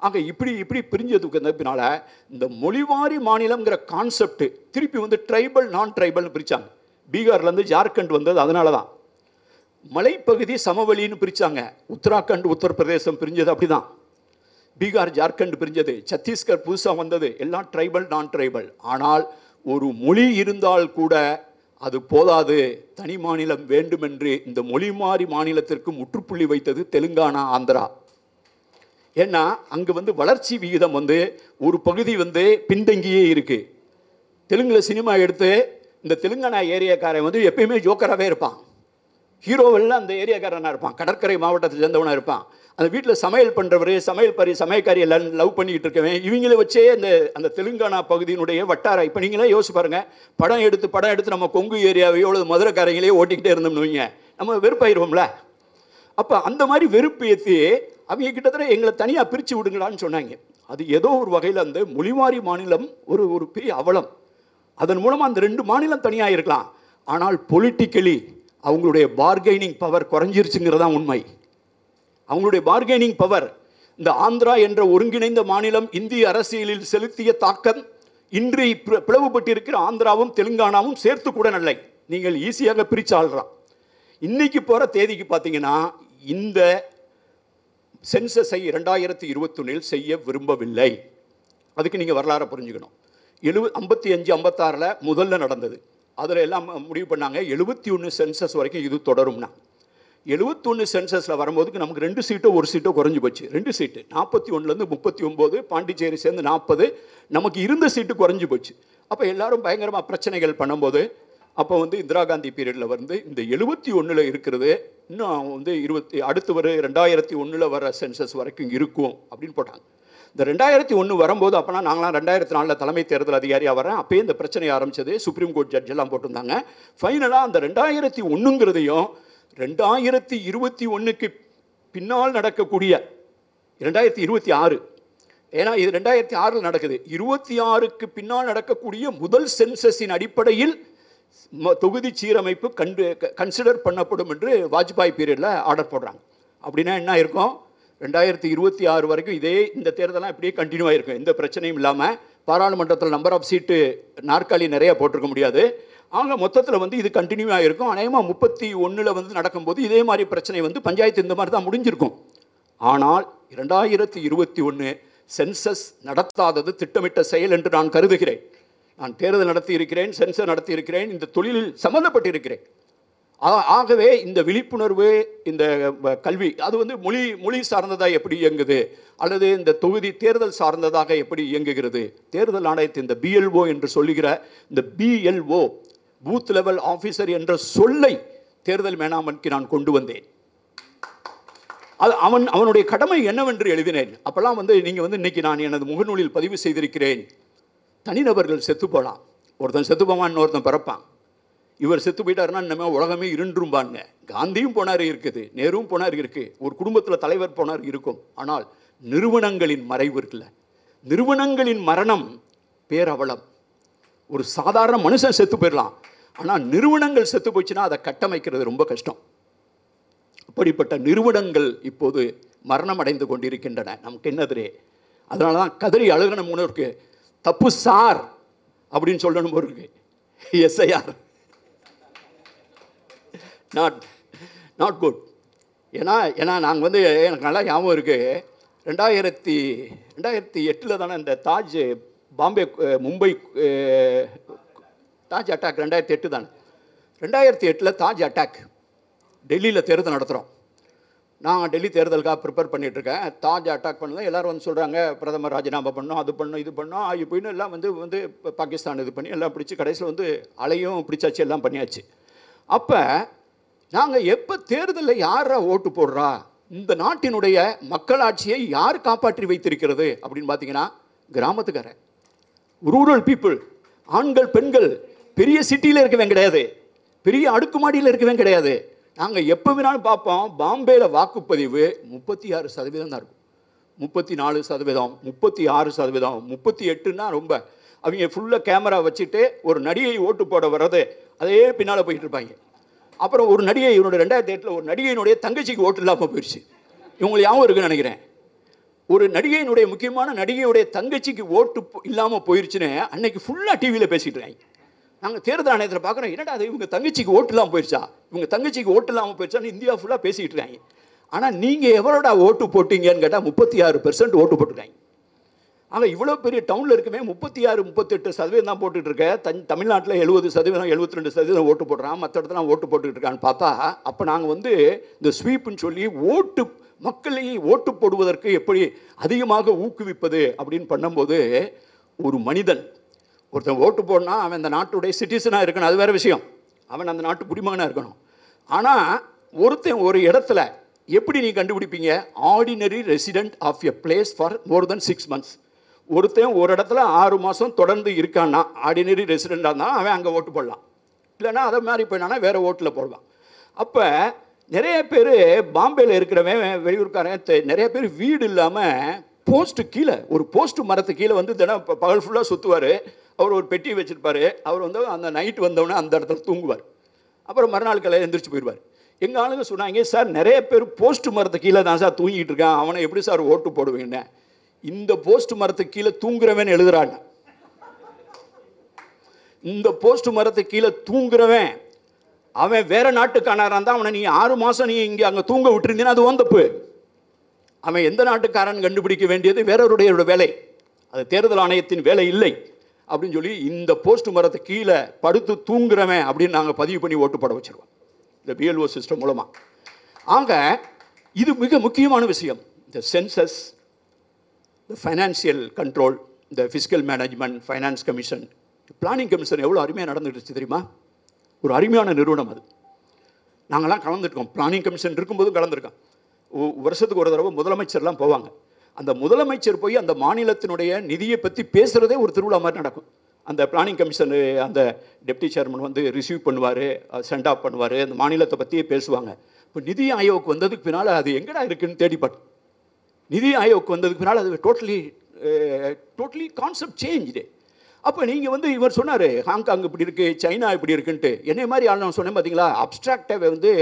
A: ஆக இப்படி பிரிஞ்சதுக்கு பின்னால் இந்த மொழிவாரி மாநிலங்கிற கான்செப்ட் திருப்பி வந்து ட்ரைபல் நான் ட்ரைபல்னு பிரித்தாங்க. பீகார்லேருந்து ஜார்க்கண்ட் வந்தது அதனால தான். மலைப்பகுதி சமவெளின்னு பிரித்தாங்க. உத்தராகண்ட் உத்தரப்பிரதேசம் பிரிஞ்சது அப்படி தான். பீகார் ஜார்க்கண்ட் பிரிஞ்சது. சத்தீஸ்கர் புதுசாக வந்தது. எல்லாம் ட்ரைபல் நான் ட்ரைபல். ஆனால் ஒரு மொழி இருந்தால் கூட அது போதாது, தனி மாநிலம் வேண்டுமென்று இந்த மொழி மாறி மாநிலத்திற்கு முற்றுப்புள்ளி வைத்தது தெலுங்கானா, ஆந்திரா. ஏன்னா அங்கே வந்து வளர்ச்சி விகிதம் வந்து ஒரு பகுதி வந்து பின்தங்கியே இருக்குது. தெலுங்கில் சினிமா எடுத்து இந்த தெலுங்கானா ஏரியாக்காரன் வந்து எப்பயுமே ஜோக்கராகவே இருப்பான். ஹீரோவெல்லாம் அந்த ஏரியாக்காரனாக இருப்பான். கடற்கரை மாவட்டத்தை சேர்ந்தவனாக இருப்பான். அந்த வீட்டில் சமையல் பண்ணுறவர், சமையல்காரி எல்லாம் லவ் பண்ணிக்கிட்டு இருக்கவன். இவங்கள வச்சே அந்த தெலுங்கானா பகுதியினுடைய வட்டாரம். இப்போ நீங்களே யோசிச்சு பாருங்கள். படம் எடுத்து நம்ம கொங்கு ஏரியாவையோ அல்லது மதுரைக்காரங்களே ஓட்டிக்கிட்டே இருந்தோம்னு வைங்க, நம்ம வெறுப்பாயிருவோம்ல. அப்போ அந்த மாதிரி வெறுப்பு ஏற்றி அவங்க கிட்டத்தட்ட எங்களை தனியாக பிரித்து விடுங்களான்னு சொன்னாங்க. அது ஏதோ ஒரு வகையில் அந்த மொழிவாரி மாநிலம் ஒரு பெரிய அவலம். அதன் மூலமாக அந்த 2 மாநிலம் தனியாக இருக்கலாம். ஆனால் பொலிட்டிக்கலி அவங்களுடைய பார்கெனிங் பவர் குறைஞ்சிருச்சுங்கிறதான் உண்மை. அவங்களுடைய பார்கெனிங் பவர். இந்த ஆந்திரா என்ற ஒருங்கிணைந்த மாநிலம் இந்திய அரசியலில் செலுத்திய தாக்கம் இன்று பிளவுபட்டிருக்கிற ஆந்திராவும் தெலுங்கானாவும் சேர்த்து கூட நல்ல நீங்கள் ஈஸியாக பிரித்து ஆள்றான். இன்னைக்கு போகிற தேதிக்கு பார்த்தீங்கன்னா இந்த சென்சஸை 2021 செய்ய விரும்பவில்லை. அதுக்கு நீங்கள் வரலாறு புரிஞ்சுக்கணும். 55 56 முதல்ல நடந்தது. அதில் எல்லாம் முடிவு பண்ணாங்க 71 சென்சஸ் வரைக்கும் இது தொடரும்னா. 71 சென்சஸில் வரும்போதுக்கு நமக்கு 2 சீட்டோ 1 சீட்டோ குறைஞ்சி போச்சு. 2 சீட்டு 41லேருந்து 39, பாண்டிச்சேரி சேர்ந்து 40, நமக்கு இருந்த சீட்டு குறைஞ்சி போச்சு. அப்போ எல்லாரும் பயங்கரமாக பிரச்சனைகள் பண்ணும்போது அப்போ வந்து இந்திரா காந்தி பீரியடில் வந்து இந்த 71 இருக்கிறது இன்னும் வந்து அடுத்து வர 2001 வர சென்சஸ் வரைக்கும் இருக்கும் அப்படின்னு போட்டாங்க. இந்த 2001 வரும்போது அப்போனா நாங்களாம் 2004 தலைமை தேர்தல் அதிகாரியாக வரேன். அப்போயே இந்த பிரச்சனை ஆரம்பிச்சது. சுப்ரீம் கோர்ட் ஜட்ஜ் எல்லாம் போட்டிருந்தாங்க. ஃபைனலாக அந்த 2001ங்கிறதையும் 2021க்கு பின்னால் நடக்கக்கூடிய 2026, ஏன்னா இது 2006 நடக்குது, 26க்கு பின்னால் நடக்கக்கூடிய முதல் சென்சஸின் அடிப்படையில் தொகுதி சீரமைப்பு கன்சிடர் பண்ணப்படும் என்று வாஜ்பாய் பீரியடில் ஆர்டர் போடுறாங்க. அப்படின்னா என்ன இருக்கும்? 2026 வரைக்கும் இந்த தேர்தலாம் இப்படியே கண்டினியூ ஆகிருக்கும். எந்த பிரச்சனையும் இல்லாமல். பாராளுமன்றத்தில் நம்பர் ஆஃப் சீட்டு நாற்காலி நிறையா போட்டிருக்க முடியாது. ஆக மொத்தத்தில் வந்து இது கண்டினியூ ஆகிருக்கும். அநேகமாக 31 வந்து நடக்கும்போது இதே மாதிரி பிரச்சனை வந்து பஞ்சாயத்து இந்த மாதிரி தான் முடிஞ்சிருக்கும். ஆனால் 2021 சென்சஸ் நடத்தாதது திட்டமிட்ட செயல் என்று நான் கருதுகிறேன். நான் தேர்தல் நடத்தியிருக்கிறேன், சென்சஸ் நடத்தியிருக்கிறேன், இந்த தொழிலில் சம்மந்தப்பட்டிருக்கிறேன். ஆகவே இந்த விழிப்புணர்வு, இந்த கல்வி, அது வந்து மொழி சார்ந்ததாக எப்படி இயங்குது அல்லது இந்த தொகுதி தேர்தல் சார்ந்ததாக எப்படி இயங்குகிறது. தேர்தல் ஆணையத்தை இந்த BLO என்று சொல்லுகிற இந்த BLO பூத் லெவல் ஆஃபீஸர் என்ற சொல்லை தேர்தல் மேலாண்மைக்கு நான் கொண்டு வந்தேன். அது அவனுடைய கடமை என்னவென்று எழுதினேன். அப்போல்லாம் வந்து நீங்கள் வந்து இன்னைக்கு நான் எனது முகநூலில் பதிவு செய்திருக்கிறேன். தனிநபர்கள் செத்து போகலாம். ஒருத்தன் செத்து போவான், இன்னொருத்தன் பிறப்பான். இவர் செத்து போயிட்டாருன்னா நம்ம உலகமே இருண்டுரும்பாங்க. காந்தியும் போனார் இருக்குது, நேருவும் போனார் இருக்கு, ஒரு குடும்பத்தில் தலைவர் போனார் இருக்கும். ஆனால் நிறுவனங்களின் மறைவு இருக்குல்ல, நிறுவனங்களின் மரணம் பேரவலம். ஒரு சாதாரண மனுஷன் செத்து போயிடலாம், ஆனால் நிறுவனங்கள் செத்து போச்சுன்னா அதை கட்டமைக்கிறது ரொம்ப கஷ்டம். அப்படிப்பட்ட நிறுவனங்கள் இப்போது மரணம் அடைந்து கொண்டிருக்கின்றன. நமக்கு என்னதுரே? அதனால தான் கதறி அழுகணும் இருக்கு. தப்பு சார் அப்படின்னு சொல்லணும் இருக்கு. SIR not good. ஏன்னா நாங்கள் வந்து எனக்கு நல்லா ஞாபகம் இருக்குது. 2008 தானே இந்த தாஜ் பாம்பே மும்பை தாஜ் அட்டாக் 2008 தானே. 2008 தாஜ் அட்டாக். டெல்லியில் தேர்தல் நடத்துகிறோம். நான் டெல்லி தேர்தலுக்காக ப்ரிப்பேர் பண்ணிகிட்ருக்கேன். தாஜ் அட்டாக் பண்ணதான் எல்லோரும் வந்து சொல்கிறாங்க, பிரதமர் ராஜினாமா பண்ணோம், அது பண்ணோம், இது பண்ணோம், இப்படின்னு எல்லாம் வந்து பாகிஸ்தான் இது பண்ணி எல்லாம் பிடிச்சி கடைசியில் வந்து அலையும் பிடிச்சாச்சு, எல்லாம் பண்ணியாச்சு. அப்போ நாங்கள் எப்போ தேர்தலில் யாரா ஓட்டு போடுறா, இந்த நாட்டினுடைய மக்களாட்சியை யார் காப்பாற்றி வைத்திருக்கிறது அப்படின்னு பார்த்தீங்கன்னா கிராமத்துக்காரன், ரூரல் பீப்புள், ஆண்கள் பெண்கள், பெரிய சிட்டியில் இருக்கவே கிடையாது, பெரிய அடுக்குமாடியில் இருக்கவே கிடையாது. நாங்கள் எப்போ வேணாலும் பார்ப்போம், பாம்பேயில் வாக்குப்பதிவு 36% தான் இருக்கும், 34%, 36%, 38ன்னா ரொம்ப. அவங்க ஃபுல்லாக கேமரா வச்சுட்டு ஒரு நடிகை ஓட்டு போட வர்றது அதே பின்னால் போயிட்டு இருப்பாங்க. அப்புறம் ஒரு நடிகை, இவனோட 2008 ஒரு நடிகையினுடைய தங்கச்சிக்கு ஓட்டு இல்லாமல் போயிடுச்சு. இவங்களுக்கு யாவும் இருக்குன்னு நினைக்கிறேன். ஒரு நடிகையினுடைய, முக்கியமான நடிகையுடைய தங்கச்சிக்கு ஓட்டு இல்லாமல் போயிடுச்சுன்னு அன்னைக்கு ஃபுல்லாக டிவியில் பேசிகிட்டு இருக்காங்க. நாங்கள் தேர்தல் ஆணையத்தில் பார்க்குறோம், என்னடா அது இவங்க தங்கச்சிக்கு ஓட்டு இல்லாமல் போயிடுச்சா, இவங்க தங்கச்சிக்கு ஓட்டு இல்லாமல் போயிடுச்சான்னு இந்தியா ஃபுல்லாக பேசிகிட்டு இருக்காங்க. ஆனால் நீங்கள் எவ்வளோடா ஓட்டு போட்டிங்கன்னு கேட்டால் 36% ஓட்டு போட்டிருக்காங்க. ஆனால் இவ்வளோ பெரிய டவுனில் இருக்குமே 36-38% தான் போட்டுட்ருக்க. தமிழ்நாட்டில் 70%, 72% ஓட்டு போடுறான், மற்ற இடத்துல ஓட்டு போட்டுக்கிட்டு இருக்கான்னு பார்த்தா, அப்போ நாங்கள் வந்து இந்த ஸ்வீப்புன்னு சொல்லி ஓட்டு மக்களையே ஓட்டு போடுவதற்கு எப்படி அதிகமாக ஊக்குவிப்பது அப்படின்னு பண்ணும்போது, ஒரு மனிதன் ஒருத்தன் ஓட்டு போடனா அவன் அந்த நாட்டுடைய சிட்டிசனாக இருக்கணும், அது வேறு விஷயம், அவன் அந்த நாட்டு குடிமகனாக இருக்கணும். ஆனால் ஒருத்தன் ஒரு இடத்துல எப்படி நீ கண்டுபிடிப்பீங்க, ordinary resident of a place for more than 6 months. ஒருத்தன் ஒரு இடத்துல 6 மாதம் தொடர்ந்து இருக்கான்னா ஆர்டினரி ரெசிடெண்ட்டாக இருந்தால் அவன் அங்கே ஓட்டு போடலாம், இல்லைன்னா அதை மாதிரி போயினானா வேறு ஓட்டில் போடலாம். அப்போ நிறைய பேர் பாம்பேயில் இருக்கிறவன் வெளியூர்காரன் நிறைய பேர் வீடு இல்லாமல் போஸ்ட்டு கீழே, ஒரு போஸ்ட்டு மரத்து கீழே வந்து தினம் பகல் ஃபுல்லாக சுற்றுவார். அவர் ஒரு பெட்டி வச்சுருப்பார். அவர் வந்து அந்த நைட்டு வந்தோடனே அந்த இடத்துல தூங்குவார். அப்புறம் மறுநாள் காலையில் எந்திரிச்சு போயிடுவார். எங்கள் ஆளுங்க சொன்னாங்க, சார் நிறைய பேர் போஸ்ட்டு மரத்து கீழே தான் சார் தூங்கிட்டு இருக்கான், அவனை எப்படி சார் ஓட்டு போடுவீங்கன்னு. இந்த போஸ்ட் மரத்துக்கு கீழே தூங்குறவன் எழுதுறான், இந்த போஸ்ட் மரத்துக்கு கீழே தூங்குறவன் அவன் வேற நாட்டுக்காரனாக இருந்தால் அவனை நீ 6 மாதம் நீ இங்கே அங்கே தூங்க விட்டுருந்தீங்கன்னா அது தப்பு. அவன் எந்த நாட்டுக்காரன் கண்டுபிடிக்க வேண்டியது வேறொருடைய வேலை, அது தேர்தல் ஆணையத்தின் வேலை இல்லை அப்படின்னு சொல்லி இந்த போஸ்ட் மரத்துக்கு கீழே படுத்து தூங்குறவன் அப்படின்னு நாங்கள் பதிவு பண்ணி ஓட்டு போட வச்சுருவோம் இந்த பிஎல்ஓ சிஸ்டம் மூலமாக. ஆக இது மிக முக்கியமான விஷயம். இந்த சென்சஸ், இந்த ஃபைனான்சியல் கண்ட்ரோல், இந்த fiscal management, finance commission, planning commission எவ்வளோ அருமையாக நடந்துகிட்டு தெரியுமா? ஒரு அருமையான நிறுவனம் அது. நாங்கள்லாம் கலந்துருக்கோம், பிளானிங் கமிஷன் இருக்கும்போதும் கலந்துருக்கோம். வருஷத்துக்கு ஒரு தடவை முதலமைச்சர்லாம் போவாங்க. அந்த முதலமைச்சர் போய் அந்த மாநிலத்தினுடைய நிதியை பற்றி பேசுகிறதே ஒரு திருவிழா மாதிரி நடக்கும். அந்த பிளானிங் கமிஷன் அந்த டெப்டி சேர்மன் வந்து ரிசீவ் பண்ணுவார், சென்ட் ஆஃப் பண்ணுவார், அந்த மாநிலத்தை பற்றியே பேசுவாங்க. இப்போ நிதி ஆயோக் வந்ததுக்கு பின்னால் அது எங்கடா இருக்குன்னு தேடிப்பட்டோம். நிதி ஆயோக் வந்ததுக்கு பின்னால் அது டோட்டலி கான்செப்ட் சேஞ்சுது. அப்போ நீங்கள் வந்து இவர் சொன்னார் ஹாங்காங் இப்படி இருக்குது, சைனா இப்படி இருக்குன்ட்டு. என்னை மாதிரி ஆள் நான் சொன்னேன் பார்த்தீங்களா, அப்ட்ராக்டாக வந்து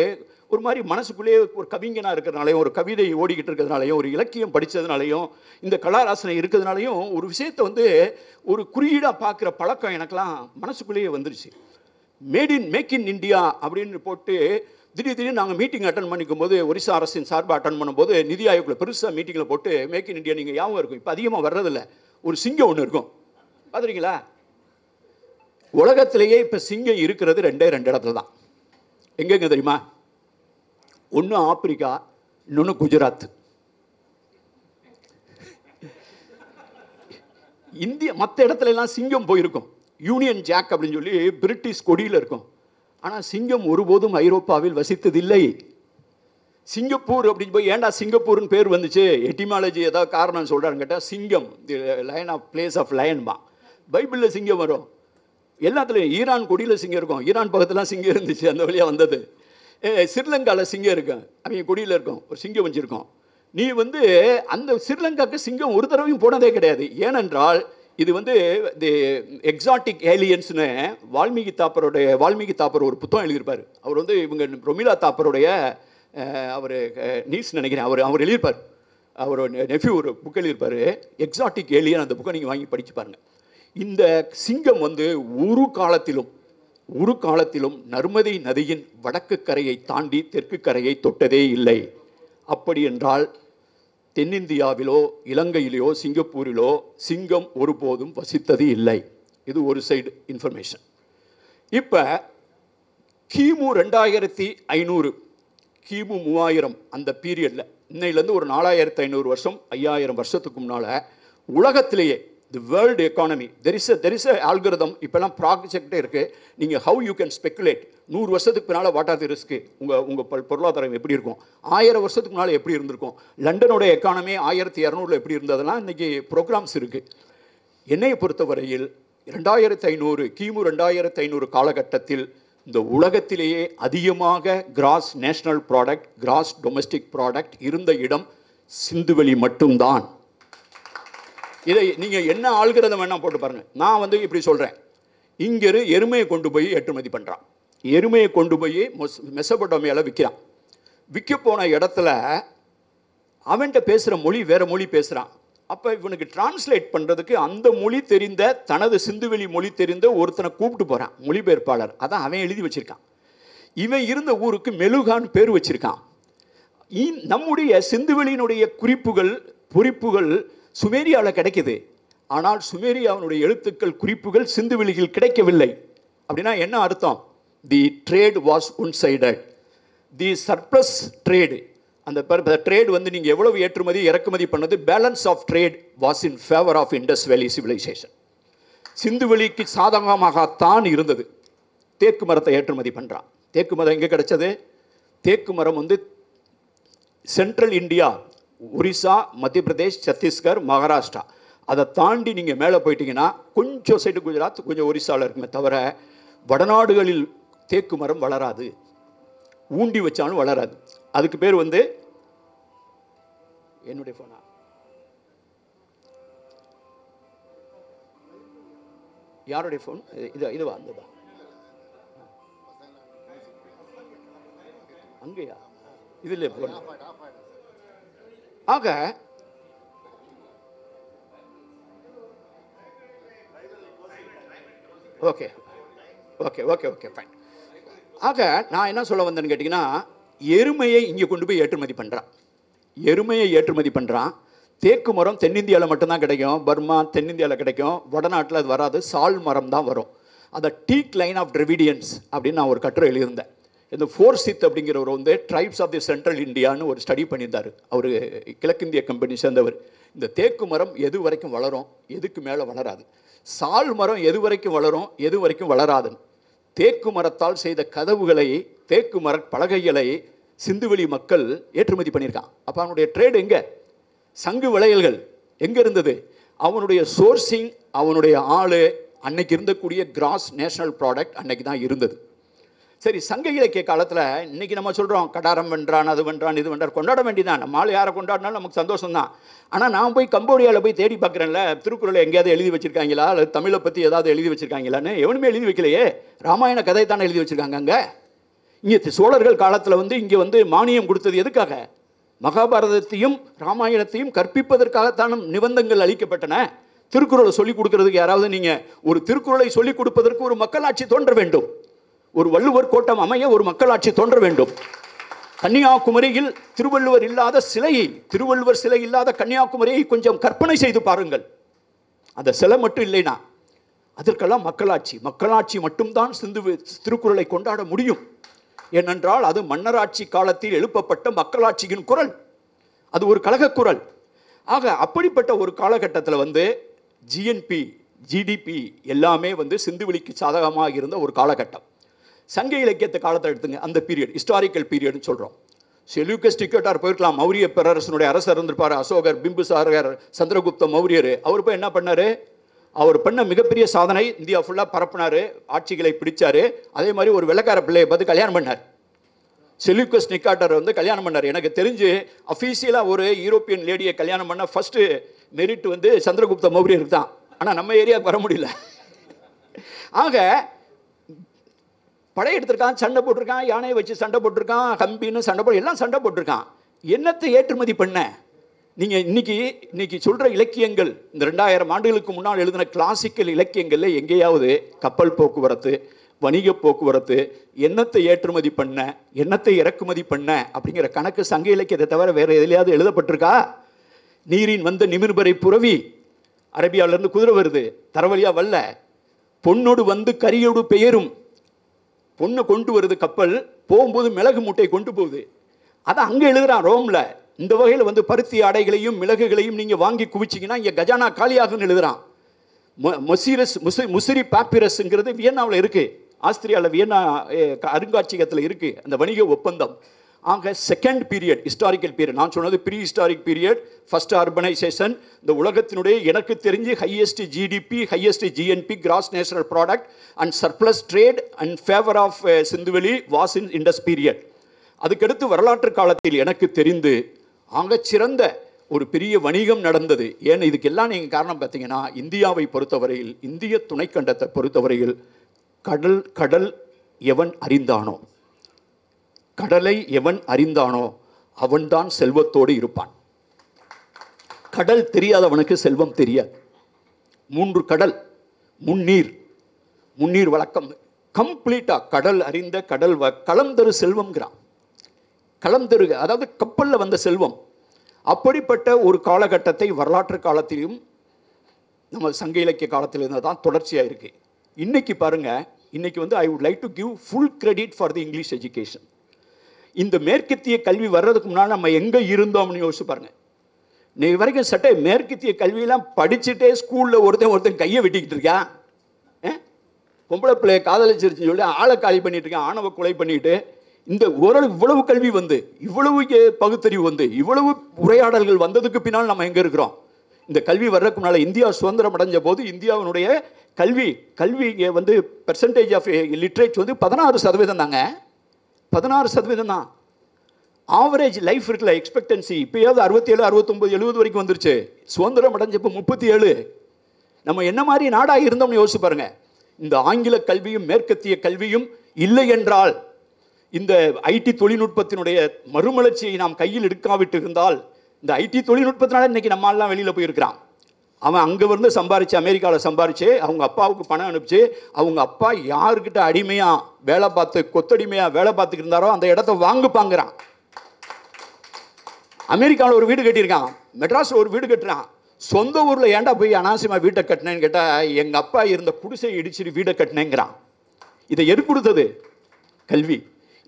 A: ஒரு மாதிரி மனசுக்குள்ளேயே ஒரு கவிஞனாக இருக்கிறதுனாலையும், ஒரு கவிதை ஓடிக்கிட்டு இருக்கிறதுனாலையும், ஒரு இலக்கியம் படித்ததுனாலையும், இந்த கலாராசனை இருக்கிறதுனாலையும் ஒரு விஷயத்தை வந்து ஒரு குறியீடாக பார்க்குற பழக்கம் எனக்கெல்லாம் மனசுக்குள்ளேயே வந்துருச்சு. மேக் இன் இந்தியா அப்படின்னு போட்டு திடீர்னு நாங்கள் மீட்டிங் அட்டன் பண்ணிக்கும் போது, ஒரிசா அரசின் சார்பாக அட்டன் பண்ணும்போது நிதி ஆயோக்கில் பெருசாக மீட்டிங்கில் போட்டு மேக் இன் இந்தியா நீங்கள் ஞாபகம் இருக்கும். இப்போ அதிகமாக வர்றதில்ல. ஒரு சிங்கம் ஒன்று இருக்கும், பார்த்துருக்கீங்களா? உலகத்திலேயே இப்போ சிங்கம் இருக்கிறது 2 இடத்துல தான். எங்கெங்க தெரியுமா? ஒன்று ஆப்பிரிக்கா, இன்னொன்று குஜராத். இந்தியா மற்ற இடத்துல எல்லாம் சிங்கம் போயிருக்கும். யூனியன் ஜாக் அப்படின்னு சொல்லி பிரிட்டிஷ் கொடியில் இருக்கும். ஆனால் சிங்கம் ஒருபோதும் ஐரோப்பாவில் வசித்ததில்லை. சிங்கப்பூர் அப்படின்னு போய் ஏன்டா சிங்கப்பூர்னு பேர் வந்துச்சு, எட்டிமாலஜி ஏதாவது காரணம் சொல்கிறான்னு கேட்டால் சிங்கம் தி லயன் ஆஃப் பிளேஸ் ஆஃப் லயன்மா. பைபிளில் சிங்கம் வரும், எல்லாத்துலேயும். ஈரான் கொடியில் சிங்கம் இருக்கும், ஈரான் பக்கத்துலாம் சிங்கம் இருந்துச்சு, அந்த வழியாக வந்தது. ஸ்ரீலங்காவில் சிங்கம் இருக்கும், அவங்க கொடியில் இருக்கும், ஒரு சிங்கம் வச்சுருக்கோம். நீ வந்து அந்த ஸ்ரீலங்காவுக்கு சிங்கம் ஒரு தடவையும் போனதே கிடையாது. ஏனென்றால் இது வந்து தி எக்ஸாட்டிக் ஏலியன்ஸ்னு வால்மீகி தாப்பர் ஒரு புத்தகம் எழுதியிருப்பார். அவர் வந்து இவங்க ரொமிலா தாப்பருடைய அவர் நீஸ் நினைக்கிறேன், அவர் எழுதியிருப்பார். அவர் நெஃப்யூ ஒரு புக் எழுதியிருப்பார், எக்ஸாட்டிக் ஏலியன். அந்த புக்கை நீங்கள் வாங்கி படித்து பாருங்கள். இந்த சிங்கம் வந்து ஒரு காலத்திலும் நர்மதை நதியின் வடக்கு கரையை தாண்டி தெற்கு கரையை தொட்டதே இல்லை. அப்படி என்றால் தென்னிந்தியாவிலோ இலங்கையிலோ சிங்கப்பூரிலோ சிங்கம் ஒருபோதும் வசித்தது இல்லை. இது ஒரு சைடு இன்ஃபர்மேஷன். இப்போ கிமு 2500 கிமு 3000 அந்த பீரியடில், இன்னையிலேருந்து ஒரு 4500 வருஷம் 5000 வருஷத்துக்கு முன்னால் உலகத்திலேயே the world economy there is a algorithm. இப்போல்லாம் ப்ராஜெக்டே இருக்குது. நீங்கள் ஹவு யூ கேன் ஸ்பெக்குலேட் 100 வருஷத்துக்கு பின்னால் வாட் ஆர் தி ரிஸ்க்கு, உங்கள் பொருளாதாரம் எப்படி இருக்கும், 1000 வருஷத்துக்கு முன்னால் எப்படி இருந்திருக்கும், லண்டனோட எக்கானமி 1200 எப்படி இருந்ததெல்லாம் இன்றைக்கி ப்ரோக்ராம்ஸ் இருக்குது. என்னை பொறுத்தவரையில் 2500 கிமு 2500 காலகட்டத்தில் இந்த உலகத்திலேயே அதிகமாக cross national product, gross domestic product இருந்த இடம் சிந்துவெளி மட்டும்தான். இதை நீங்கள் என்ன ஆல்கரிதம் வேணால் போட்டு பாருங்கள். நான் வந்து இப்படி சொல்கிறேன், இங்கே எருமையை கொண்டு போய் ஏற்றுமதி பண்ணுறான், எருமையை கொண்டு போய் மெசபடோமியாவில் விற்கிறான். விற்க போன இடத்துல அவன்கிட்ட பேசுகிற மொழி வேறு மொழி பேசுகிறான். அப்போ இவனுக்கு டிரான்ஸ்லேட் பண்ணுறதுக்கு அந்த மொழி தெரிந்த, தனது சிந்துவெளி மொழி தெரிந்த ஒருத்தனை கூப்பிட்டு போகிறான், மொழிபெயர்ப்பாளர். அதான் அவன் எழுதி வச்சுருக்கான். இவன் இருந்த ஊருக்கு மெலுகான்னு பேர் வச்சுருக்கான். நம்முடைய சிந்துவெளியினுடைய குறிப்புகள் சுமேரியாவில் கிடைக்குது. ஆனால் சுமேரியாவினுடைய எழுத்துக்கள், குறிப்புகள் சிந்துவெளியில் கிடைக்கவில்லை. அப்படின்னா என்ன அர்த்தம்? The trade was one sided. The surplus trade, அந்த ட்ரேட் வந்து நீங்கள் எவ்வளவு ஏற்றுமதி இறக்குமதி பண்ணது, balance of trade was in favour of Indus valley civilisation. சிந்துவெளிக்கு சாதகமாகத்தான் இருந்தது. தேக்கு மரத்தை ஏற்றுமதி பண்ணுறான். தேக்கு மரம் எங்கே கிடைச்சது? தேக்கு மரம் வந்து சென்ட்ரல் இந்தியா, ஒரிசா, மத்திய பிரதேஷ், சத்தீஸ்கர், மகாராஷ்டிரா, அதை தாண்டி நீங்கள் மேலே போயிட்டீங்கன்னா கொஞ்சம் சைடு குஜராத், கொஞ்சம் ஒரிசாவில் இருக்குமே தவிர வடநாடுகளில் தேக்கு மரம் வளராது, ஊண்டி வச்சாலும் வளராது. அதுக்கு பேர் வந்து என்னுடைய ஃபோனா, யாருடைய ஃபோன் இதுவா? அந்ததா அங்கேயா? இதில் ஃபோன். ஆக okay okay okay okay fine. ஆக நான் என்ன சொல்ல வந்தேன்னு கேட்டிங்கன்னா, எருமையை இங்கே கொண்டு போய் ஏற்றுமதி பண்ணுறான், எருமையை ஏற்றுமதி பண்ணுறான். தேக்கு மரம் தென்னிந்தியாவில் மட்டும்தான் கிடைக்கும், பர்மா தென்னிந்தியாவில் கிடைக்கும், வடநாட்டில் அது வராது, சால் மரம் தான் வரும். அதை டீக் லைன் ஆஃப் டிராவிடியன்ஸ் அப்படின்னு நான் ஒரு கட்டுரை எழுதியிருந்தேன். இந்த ஃபோர்சித் அப்படிங்கிறவர் வந்து ட்ரைப்ஸ் ஆஃப் தி சென்ட்ரல் இந்தியான்னு ஒரு ஸ்டடி பண்ணியிருந்தார். அவர் கிழக்கிந்திய கம்பெனி சேர்ந்தவர். இந்த தேக்கு மரம் எது வரைக்கும் வளரும், எதுக்கு மேலே வளராது, சால் மரம் எது வரைக்கும் வளரும், எது வரைக்கும் வளராதுன்னு தேக்கு மரத்தால் செய்த கதவுகளை, தேக்கு மர பலகைகளை சிந்துவெளி மக்கள் ஏற்றுமதி பண்ணியிருக்கான். அப்போ அவனுடைய ட்ரேடு எங்கே? சங்கு விளையல்கள் எங்கே இருந்தது? அவனுடைய சோர்சிங், அவனுடைய ஆள், அன்னைக்கு இருந்தக்கூடிய கிராஸ் நேஷனல் ப்ராடக்ட் அன்னைக்கு தான் இருந்தது. சரி, சங்க இலக்கிய காலத்தில் இன்றைக்கி நம்ம சொல்கிறோம் கடாரம் வென்றான், அது வென்றான், இது வென்றான், கொண்டாட வேண்டியதான். நம்ம ஆள் யாரை கொண்டாடினாலும் நமக்கு சந்தோஷம் தான். ஆனால் நான் போய் கம்போடியாவில் போய் தேடி பார்க்குறேன்ல, திருக்குறளை எங்கேயாவது எழுதி வச்சுருக்காங்களா, அல்லது தமிழை பற்றி ஏதாவது எழுதி வச்சுருக்காங்களான்னு எவனுமே எழுதி வைக்கலையே. ராமாயண கதை தானே எழுதி வச்சுருக்காங்க. அங்கே இங்கே சோழர்கள் காலத்தில் வந்து இங்கே வந்து மானியம் கொடுத்தது எதுக்காக? மகாபாரதத்தையும் ராமாயணத்தையும் கற்பிப்பதற்காகத்தான் நிபந்தங்கள் அளிக்கப்பட்டன. திருக்குறளை சொல்லிக் கொடுக்கறதுக்கு யாராவது நீங்கள் ஒரு திருக்குறளை சொல்லிக் கொடுப்பதற்கு ஒரு மக்களாட்சி தோன்ற வேண்டும், ஒரு வள்ளுவர் கோட்டம் அமைய ஒரு மக்களாட்சி தோன்ற வேண்டும். கன்னியாகுமரியில் திருவள்ளுவர் இல்லாத சிலையை, திருவள்ளுவர் சிலை இல்லாத கன்னியாகுமரியை கொஞ்சம் கற்பனை செய்து பாருங்கள். அந்த சிலை மட்டும் இல்லைனா அதற்கெல்லாம் மக்களாட்சி மட்டும்தான் திருக்குறளை கொண்டாட முடியும். ஏனென்றால் அது மன்னராட்சி காலத்தில் எழுப்பப்பட்ட மக்களாட்சியின் குரல், அது ஒரு கழக குரல். ஆக அப்படிப்பட்ட ஒரு காலகட்டத்தில் வந்து ஜிஎன்பி, ஜிடிபி எல்லாமே வந்து சிந்துவெளிக்கு சாதகமாக இருந்த ஒரு காலகட்டம். சங்க இலக்கியத்தை காலத்தை எடுத்துங்க, அந்த பீரியட் ஹிஸ்டாரிக்கல் பீரியட்னு சொல்கிறோம். செல்யூக்கஸ் டிக்கட்டார் போயிருக்கலாம், மௌரிய பேரரசனுடைய அரசர் இருந்திருப்பார், அசோகர், பிம்புசாரர், சந்திரகுப்த மௌரியர். அவர் போய் என்ன பண்ணார்? அவர் பண்ண மிகப்பெரிய சாதனை, இந்தியா ஃபுல்லாக பரப்புனார், ஆட்சிகளை பிடிச்சார். அதே மாதிரி ஒரு வெள்ளக்கார பிள்ளையை பார்த்து கல்யாணம் பண்ணார். செல்யூக்கஸ் நிக்காட்டர் வந்து கல்யாணம் பண்ணார். எனக்கு தெரிஞ்சு அஃபீஷியலாக ஒரு யூரோப்பியன் லேடியை கல்யாணம் பண்ண ஃபஸ்ட்டு மெரிட் வந்து சந்திரகுப்த மௌரியருக்கு தான். ஆனால் நம்ம ஏரியாவுக்கு வர முடியல. ஆக படையெடுத்திருக்கான், சண்டை போட்டிருக்கான், யானையை வச்சு சண்டை போட்டிருக்கான், கம்பின்னு சண்டை போட்டு எல்லாம் சண்டை போட்டிருக்கான். என்னத்தை ஏற்றுமதி பண்ண? நீங்கள் இன்னைக்கு சொல்கிற இலக்கியங்கள், இந்த 2000 ஆண்டுகளுக்கு முன்னால் எழுதின கிளாசிக்கல் இலக்கியங்களில் எங்கேயாவது கப்பல் போக்குவரத்து, வணிக போக்குவரத்து, என்னத்தை ஏற்றுமதி பண்ண, என்னத்தை இறக்குமதி பண்ண அப்படிங்கிற கணக்கு சங்க இலக்கியத்தை தவிர வேறு எதுலையாவது எழுதப்பட்டிருக்கா? நீரின் வந்த நிமிர்பரை புரவி, அரபியாவிலேருந்து குதிரை வருது, தரவழியாக வல்ல, பொன்னோடு வந்து கரியோடு பெயரும், பொண்ணை கொண்டு வருது கப்பல், போகும்போது மிளகு மூட்டை கொண்டு போகுது. அதை அங்கே எழுதுகிறான் ரோமில். இந்த வகையில் வந்து பருத்தி ஆடைகளையும் மிளகுகளையும் நீங்கள் வாங்கி குவிச்சிங்கன்னா இங்கே கஜானா காலியாகுன்னு எழுதுகிறான். முசிரி பாப்பிரஸ்ங்கிறது வியன்னாவில் இருக்குது, ஆஸ்திரியாவில் வியன்னா அருங்காட்சியகத்தில் இருக்குது அந்த வணிக ஒப்பந்தம். ஆக செகண்ட் பீரியட் ஹிஸ்டாரிக்கல் பீரியட், நான் சொன்னது prehistoric period, first urbanisation. இந்த உலகத்தினுடைய எனக்கு தெரிஞ்சு highest GDP, highest GNP, gross national product and surplus trade and favour of சிந்துவெளி வாஸ் இன் இண்டஸ் பீரியட். அதுக்கடுத்து வரலாற்று காலத்தில் எனக்கு தெரிந்து ஆகச்சிறந்த ஒரு பெரிய வணிகம் நடந்தது. ஏன் இதுக்கெல்லாம் நீங்கள் காரணம் பார்த்தீங்கன்னா, இந்தியாவை பொறுத்தவரையில், இந்திய துணைக்கண்டத்தை பொறுத்தவரையில் கடல் எவன் அறிந்தானோ, கடலை எவன் அறிந்தானோ அவன்தான் செல்வத்தோடு இருப்பான். கடல் தெரியாதவனுக்கு செல்வம் தெரியாது. 3 கடல், முன்னீர் வழக்கம் கம்ப்ளீட்டாக கடல் அறிந்த களம் தரு செல்வம்ங்கிறான். களம் தரு, அதாவது கப்பலில் வந்த செல்வம். அப்படிப்பட்ட ஒரு காலகட்டத்தை வரலாற்று காலத்திலும் நம்ம சங்க இலக்கிய காலத்தில் இருந்து தான் தொடர்ச்சியாக இருக்குது. இன்னைக்கு பாருங்க, இன்னைக்கு வந்து I would like to give full credit for the English education. இந்த மேற்கத்திய கல்வி வர்றதுக்கு முன்னால் நம்ம எங்கே இருந்தோம்னு யோசிச்சு பாருங்க. இன்னைக்கு வரைக்கும் மேற்கத்திய கல்வியெல்லாம் படிச்சுட்டே ஸ்கூலில் ஒருத்தன் கையை வெட்டிக்கிட்டு இருக்கான். பொம்பளை பிள்ளைய காதலிச்சிருச்சுன்னு சொல்லி ஆளை காலி பண்ணிட்டு இருக்கேன், ஆணவ கொலை பண்ணிட்டு. இந்த ஓரளவு இவ்வளவு கல்வி வந்து, இவ்வளவு பகுத்தறிவு வந்து, இவ்வளவு உரையாடல்கள் வந்ததுக்கு பின்னால் நம்ம எங்கே இருக்கிறோம்? இந்த கல்வி வர்றதுக்கு முன்னால் இந்தியா சுதந்திரம் அடைஞ்ச போது இந்தியாவினுடைய கல்வி வந்து பெர்சன்டேஜ் ஆஃப் லிட்ரேச்சர் வந்து 16% தாங்க. 16% தான். ஆவரேஜ் லைஃப் இருக்குல்ல, எக்ஸ்பெக்டன்சி இப்போயாவது 67, 69, 70 வரைக்கும் வந்துருச்சு. சுதந்திரம் அடைஞ்சப்போ 37. நம்ம என்ன மாதிரி நாடாக இருந்தோம்னு யோசிச்சு பாருங்க. இந்த ஆங்கில கல்வியும் மேற்கத்திய கல்வியும் இல்லை என்றால், இந்த ஐடி தொழில்நுட்பத்தினுடைய மறுமலர்ச்சியை நாம் கையில் எடுக்காவிட்டு இருந்தால், இந்த ஐடி தொழில்நுட்பத்தினால இன்னைக்கு நம்ம எல்லாம் வெளியில் போயிருக்கிறான். அவன் அங்கே வந்து சம்பாரிச்சு, அமெரிக்காவில் சம்பாரிச்சு, அவங்க அப்பாவுக்கு பணம் அனுப்பிச்சு, அவங்க அப்பா யாருக்கிட்ட அடிமையாக வேலை பார்த்து, கொத்தடிமையாக வேலை பார்த்துக்கிட்டு இருந்தாரோ அந்த இடத்த வாங்குப்பாங்கிறான். அமெரிக்காவில் ஒரு வீடு கட்டியிருக்கான், மெட்ராஸில் ஒரு வீடு கட்டுறான். சொந்த ஊரில் ஏன்டா போய் அனாவசியமாக வீட்டை கட்டினேன்னு கேட்டால், எங்கள் அப்பா இருந்த குடிசை இடிச்சிட்டு வீடை கட்டினேங்கிறான். இதை எது கொடுத்தது? கல்வி.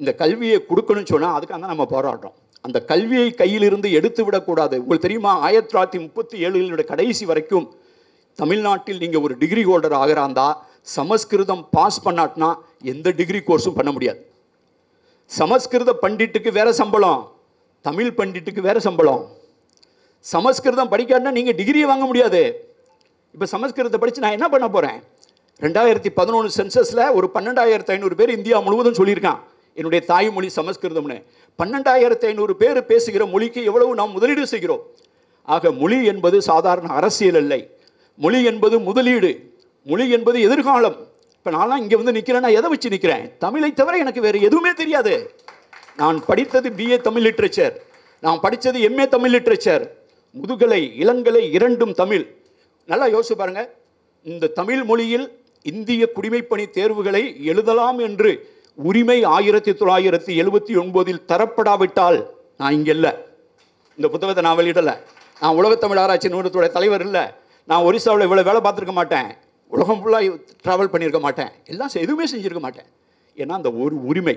A: இந்த கல்வியை கொடுக்கணும்னு சொன்னால் அதுக்காக தான் நம்ம போராடுறோம். அந்த கல்வியை கையிலிருந்து எடுத்து விடக்கூடாது. உங்களுக்கு தெரியுமா, 1937 கடைசி வரைக்கும் தமிழ்நாட்டில் நீங்கள் ஒரு டிகிரி ஹோல்டர் ஆகிறாந்தா சமஸ்கிருதம் பாஸ் பண்ணாட்டினா எந்த டிகிரி கோர்ஸும் பண்ண முடியாது. சமஸ்கிருத பண்டிட்டுக்கு வேற சம்பளம், தமிழ் பண்டிட்டுக்கு வேற சம்பளம். சமஸ்கிருதம் படிக்காட்டினா நீங்கள் டிகிரியை வாங்க முடியாது. இப்போ சமஸ்கிருதத்தை படித்து நான் என்ன பண்ண போகிறேன்? 2011 சென்சஸில் ஒரு 12,500 பேர் இந்தியா முழுவதும் சொல்லியிருக்கான் என்னுடைய தாய்மொழி சமஸ்கிருதம்னு. 12,500 பேர் பேசுகிற மொழிக்கு எவ்வளவு நாம் முதலீடு செய்கிறோம். ஆக மொழி என்பது சாதாரண அரசியல் இல்லை. மொழி என்பது முதலீடு, மொழி என்பது எதிர்காலம். இப்போ நான்லாம் இங்கே வந்து நிற்கிறேன்னா எதை வச்சு நிற்கிறேன்? தமிழை தவிர எனக்கு வேறு எதுவுமே தெரியாது. நான் படித்தது BA தமிழ் லிட்ரேச்சர், நான் படித்தது MA தமிழ் லிட்ரேச்சர், முதுகலை இளங்கலை இரண்டும் தமிழ். நல்லா யோசிச்சு பாருங்க. இந்த தமிழ் மொழியில் இந்திய குடிமைப்பணி தேர்வுகளை எழுதலாம் என்று உரிமை 1979 தரப்படாவிட்டால் நான் இங்கே இல்லை. இந்த புத்தகத்தை நான் வெளியிடலை. நான் உலகத்தமிழ் ஆராய்ச்சி நிறுவனத்துடைய தலைவர் இல்லை. நான் ஒரிசாவில் இவ்வளோ வேலை பார்த்துருக்க மாட்டேன், உலகம் ஃபுல்லாக ட்ராவல் பண்ணியிருக்க மாட்டேன், எல்லாம் எதுவுமே செஞ்சுருக்க மாட்டேன். ஏன்னா அந்த ஒரு உரிமை,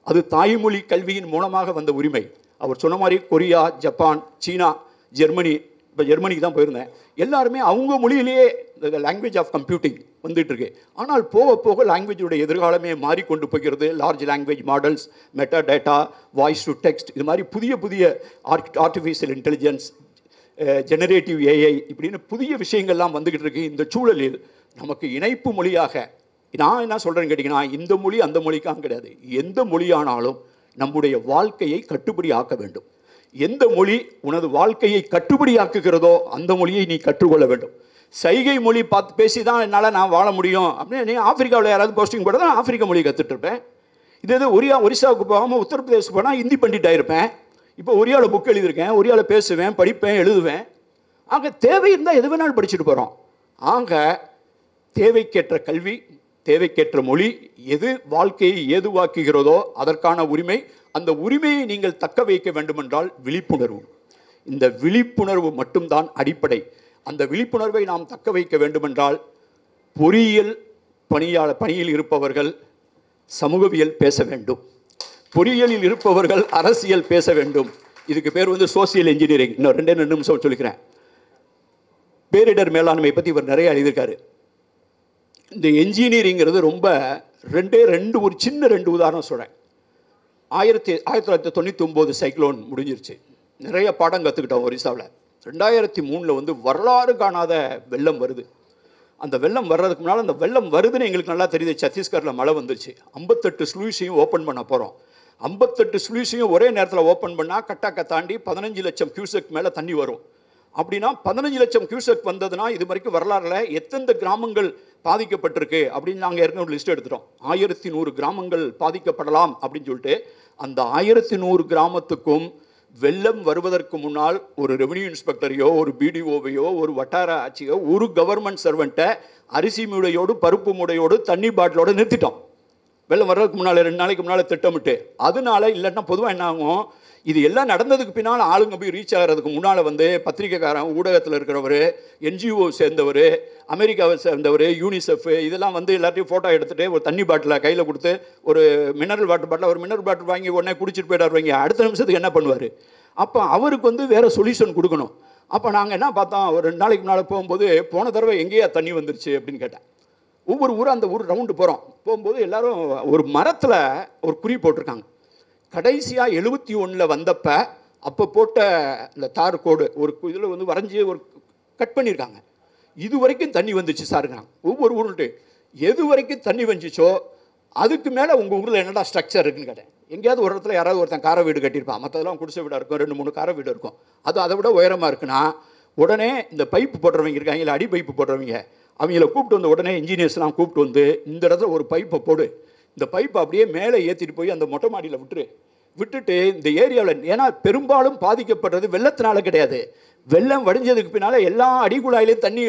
A: அது தாய்மொழி கல்வியின் மூலமாக வந்த உரிமை. அவர் சொன்ன மாதிரி கொரியா, ஜப்பான், சீனா, ஜெர்மனி, இப்போ ஜெர்மனிக்கு தான் போயிருந்தேன், எல்லாருமே அவங்க மொழியிலேயே இந்த லாங்குவேஜ் ஆஃப் கம்ப்யூட்டிங் வந்துட்டு இருக்கு. ஆனால் போக போக லாங்குவேஜுடைய எதிர்காலமே மாறிக்கொண்டு போகிறது. Large language models, meta data, voice to text, இது மாதிரி புதிய ஆர்டிஃபிஷியல் இன்டெலிஜென்ஸ், ஜெனரேட்டிவ் AI இப்படின்னு புதிய விஷயங்கள்லாம் வந்துக்கிட்டு இருக்கு. இந்த சூழலில் நமக்கு இணைப்பு மொழியாக நான் என்ன சொல்கிறேன்னு கேட்டிங்கன்னா, இந்த மொழி அந்த மொழிக்காக கிடையாது. எந்த மொழியானாலும் நம்முடைய வாழ்க்கையை கட்டுப்படி ஆக்க வேண்டும். எந்த மொழி உனது வாழ்க்கையை கட்டுப்படியாக்குகிறதோ அந்த மொழியை நீ கற்றுக்கொள்ள வேண்டும். சைகை மொழி பார்த்து பேசி தான் என்னால் நான் வாழ முடியும் அப்படின்னு நீ ஆப்பிரிக்காவில் யாராவது போஸ்டிங் போட தான் ஆப்பிரிக்கா மொழி கற்றுட்டு இருப்பேன். இது ஒரிசாவுக்கு போகாமல் உத்தரப்பிரதேசம் போனால் ஹிந்தி பண்டிட்டாயிருப்பேன். இப்போ ஒரியாவில் புக் எழுதியிருக்கேன், ஒரியாவில் பேசுவேன், படிப்பேன், எழுதுவேன். ஆக தேவை இருந்தால் எது வேணாலும் படிச்சுட்டு போகிறோம். ஆக தேவைக்கேற்ற கல்வி, தேவைக்கேற்ற மொழி, எது வாழ்க்கையை ஏதுவாக்குகிறதோ அதற்கான உரிமை. அந்த உரிமையை நீங்கள் தக்க வைக்க வேண்டுமென்றால் விழிப்புணர்வு. இந்த விழிப்புணர்வு மட்டும்தான் அடிப்படை. அந்த விழிப்புணர்வை நாம் தக்க வைக்க வேண்டுமென்றால் பொறியியல் பணியில் இருப்பவர்கள் சமூகவியல் பேச வேண்டும். பொறியியலில் இருப்பவர்கள் அரசியல் பேச வேண்டும். இதுக்கு பேர் வந்து சோசியல் இன்ஜினியரிங். இன்னும் 2 நிமிஷம் சொல்லிக்கிறேன். பேரிடர் மேலாண்மை பற்றி இவர் நிறைய எழுதியிருக்காரு. இந்த என்ஜினியரிங்கிறது ரொம்ப ரெண்டு ஒரு சின்ன 2 உதாரணம் சொல்கிறேன். 1999 சைக்ளோன் முடிஞ்சிருச்சு. நிறைய பாடம் கற்றுக்கிட்டோம் ஒரிசாவில். 2003 வந்து வரலாறு காணாத வெள்ளம் வருது. அந்த வெள்ளம் வர்றதுக்கு முன்னால் அந்த வெள்ளம் வருதுன்னு எங்களுக்கு நல்லா தெரியுது. சத்தீஸ்கரில் மழை வந்துருச்சு. 58 ஸ்லூஸையும் ஓப்பன் பண்ண போகிறோம். 58 ஸ்லூஸையும் ஒரே நேரத்தில் ஓப்பன் பண்ணால் கட்டாக்க தாண்டி 15 லட்சம் கியூசெக் மேலே தண்ணி வரும். அப்படின்னா 15 லட்சம் கியூசெக் வந்ததுன்னா இது வரைக்கும் வரலாறுல எத்தனை கிராமங்கள் பாதிக்கப்பட்டிருக்கு அப்படின்னு நாங்கள் ஏற்கனவே லிஸ்ட் எடுத்துட்டோம். 1100 கிராமங்கள் பாதிக்கப்படலாம் அப்படின்னு சொல்லிட்டு அந்த 1100 கிராமத்துக்கும் வெள்ளம் வருவதற்கு முன்னால் ஒரு ரெவன்யூ இன்ஸ்பெக்டரையோ ஒரு பிடிஓவையோ ஒரு வட்டார ஆட்சியோ ஒரு கவர்மெண்ட் சர்வெண்ட்டை அரிசி மூடையோடு பருப்பு மூடையோடு தண்ணி பாட்டிலோடு நிறுத்திட்டோம். வெள்ளம் வர்றதுக்கு முன்னால் 2 நாளைக்கு முன்னால் திட்டமிட்டு. அதனால இல்லைன்னா பொதுவாக என்ன ஆகும், இது எல்லாம் நடந்ததுக்கு பின்னால் ஆளுங்க போய் ரீச் ஆகிறதுக்கு முன்னால் வந்து பத்திரிக்கைக்காரன், ஊடகத்தில் இருக்கிறவர், என்ஜிஓ சேர்ந்தவர், அமெரிக்காவை சேர்ந்தவர், யூனிசெஃப் இதெல்லாம் வந்து எல்லாத்தையும் ஃபோட்டோ எடுத்துகிட்டு ஒரு தண்ணி பாட்டிலை கையில் கொடுத்து ஒரு மினரல் வாட்டர் பாட்டில் ஒரு மினரல் வாட்டர் வாங்கி உடனே குடிச்சிட்டு போயிட்டாருவாங்க. அடுத்த நிமிஷத்துக்கு என்ன பண்ணுவார்? அப்போ அவருக்கு வந்து வேறு சொல்யூஷன் கொடுக்கணும். அப்போ நாங்கள் என்ன பார்த்தோம், ஒரு 2 நாளைக்கு முன்னால் போகும்போது போன தடவை எங்கேயா தண்ணி வந்துருச்சு அப்படின்னு கேட்டேன். ஒவ்வொரு ஊரும் அந்த ஊர் ரவுண்டு போகும்போது எல்லாரும் ஒரு மரத்தில் ஒரு குறி போட்டிருக்காங்க. கடைசியாக 71 வந்தப்போ அப்போ போட்ட இந்த தார் கோடு ஒரு இதில் வந்து வரைஞ்சி ஒரு கட் பண்ணியிருக்காங்க. இது வரைக்கும் தண்ணி வந்துச்சு சாருங்கிறாங்க. ஒவ்வொரு ஊருட்டு எது வரைக்கும் தண்ணி வந்துச்சோ அதுக்கு மேலே உங்கள் ஊரில் என்னடா ஸ்ட்ரக்சர் இருக்குன்னு கேட்டேன். எங்கேயாவது ஒரு இடத்துல யாராவது ஒருத்தன் கார வீடு கட்டியிருப்பான், மற்றதெல்லாம் குடிசை வீடாக இருக்கும், 2-3 கார வீடு இருக்கும். அது அதை விட உயரமாக இருக்குன்னா உடனே இந்த பைப்பு போடுறவங்க இருக்காங்க, இல்லை அடி பைப்பு போடுறவங்க, அவங்கள கூப்பிட்டு வந்து உடனே இன்ஜினியர்ஸ்லாம் கூப்பிட்டு வந்து இந்த இடத்துல ஒரு பைப்பை போடு, இந்த பைப்பை அப்படியே மேலே ஏற்றிட்டு போய் அந்த மொட்டை மாடியில் விட்டுட்டு இந்த ஏரியாவில், ஏன்னா பெரும்பாலும் பாதிக்கப்படுறது வெள்ளத்தினால கிடையாது. வெள்ளம் வடிஞ்சதுக்கு பின்னால் எல்லா அடிக்குழாயிலையும் தண்ணி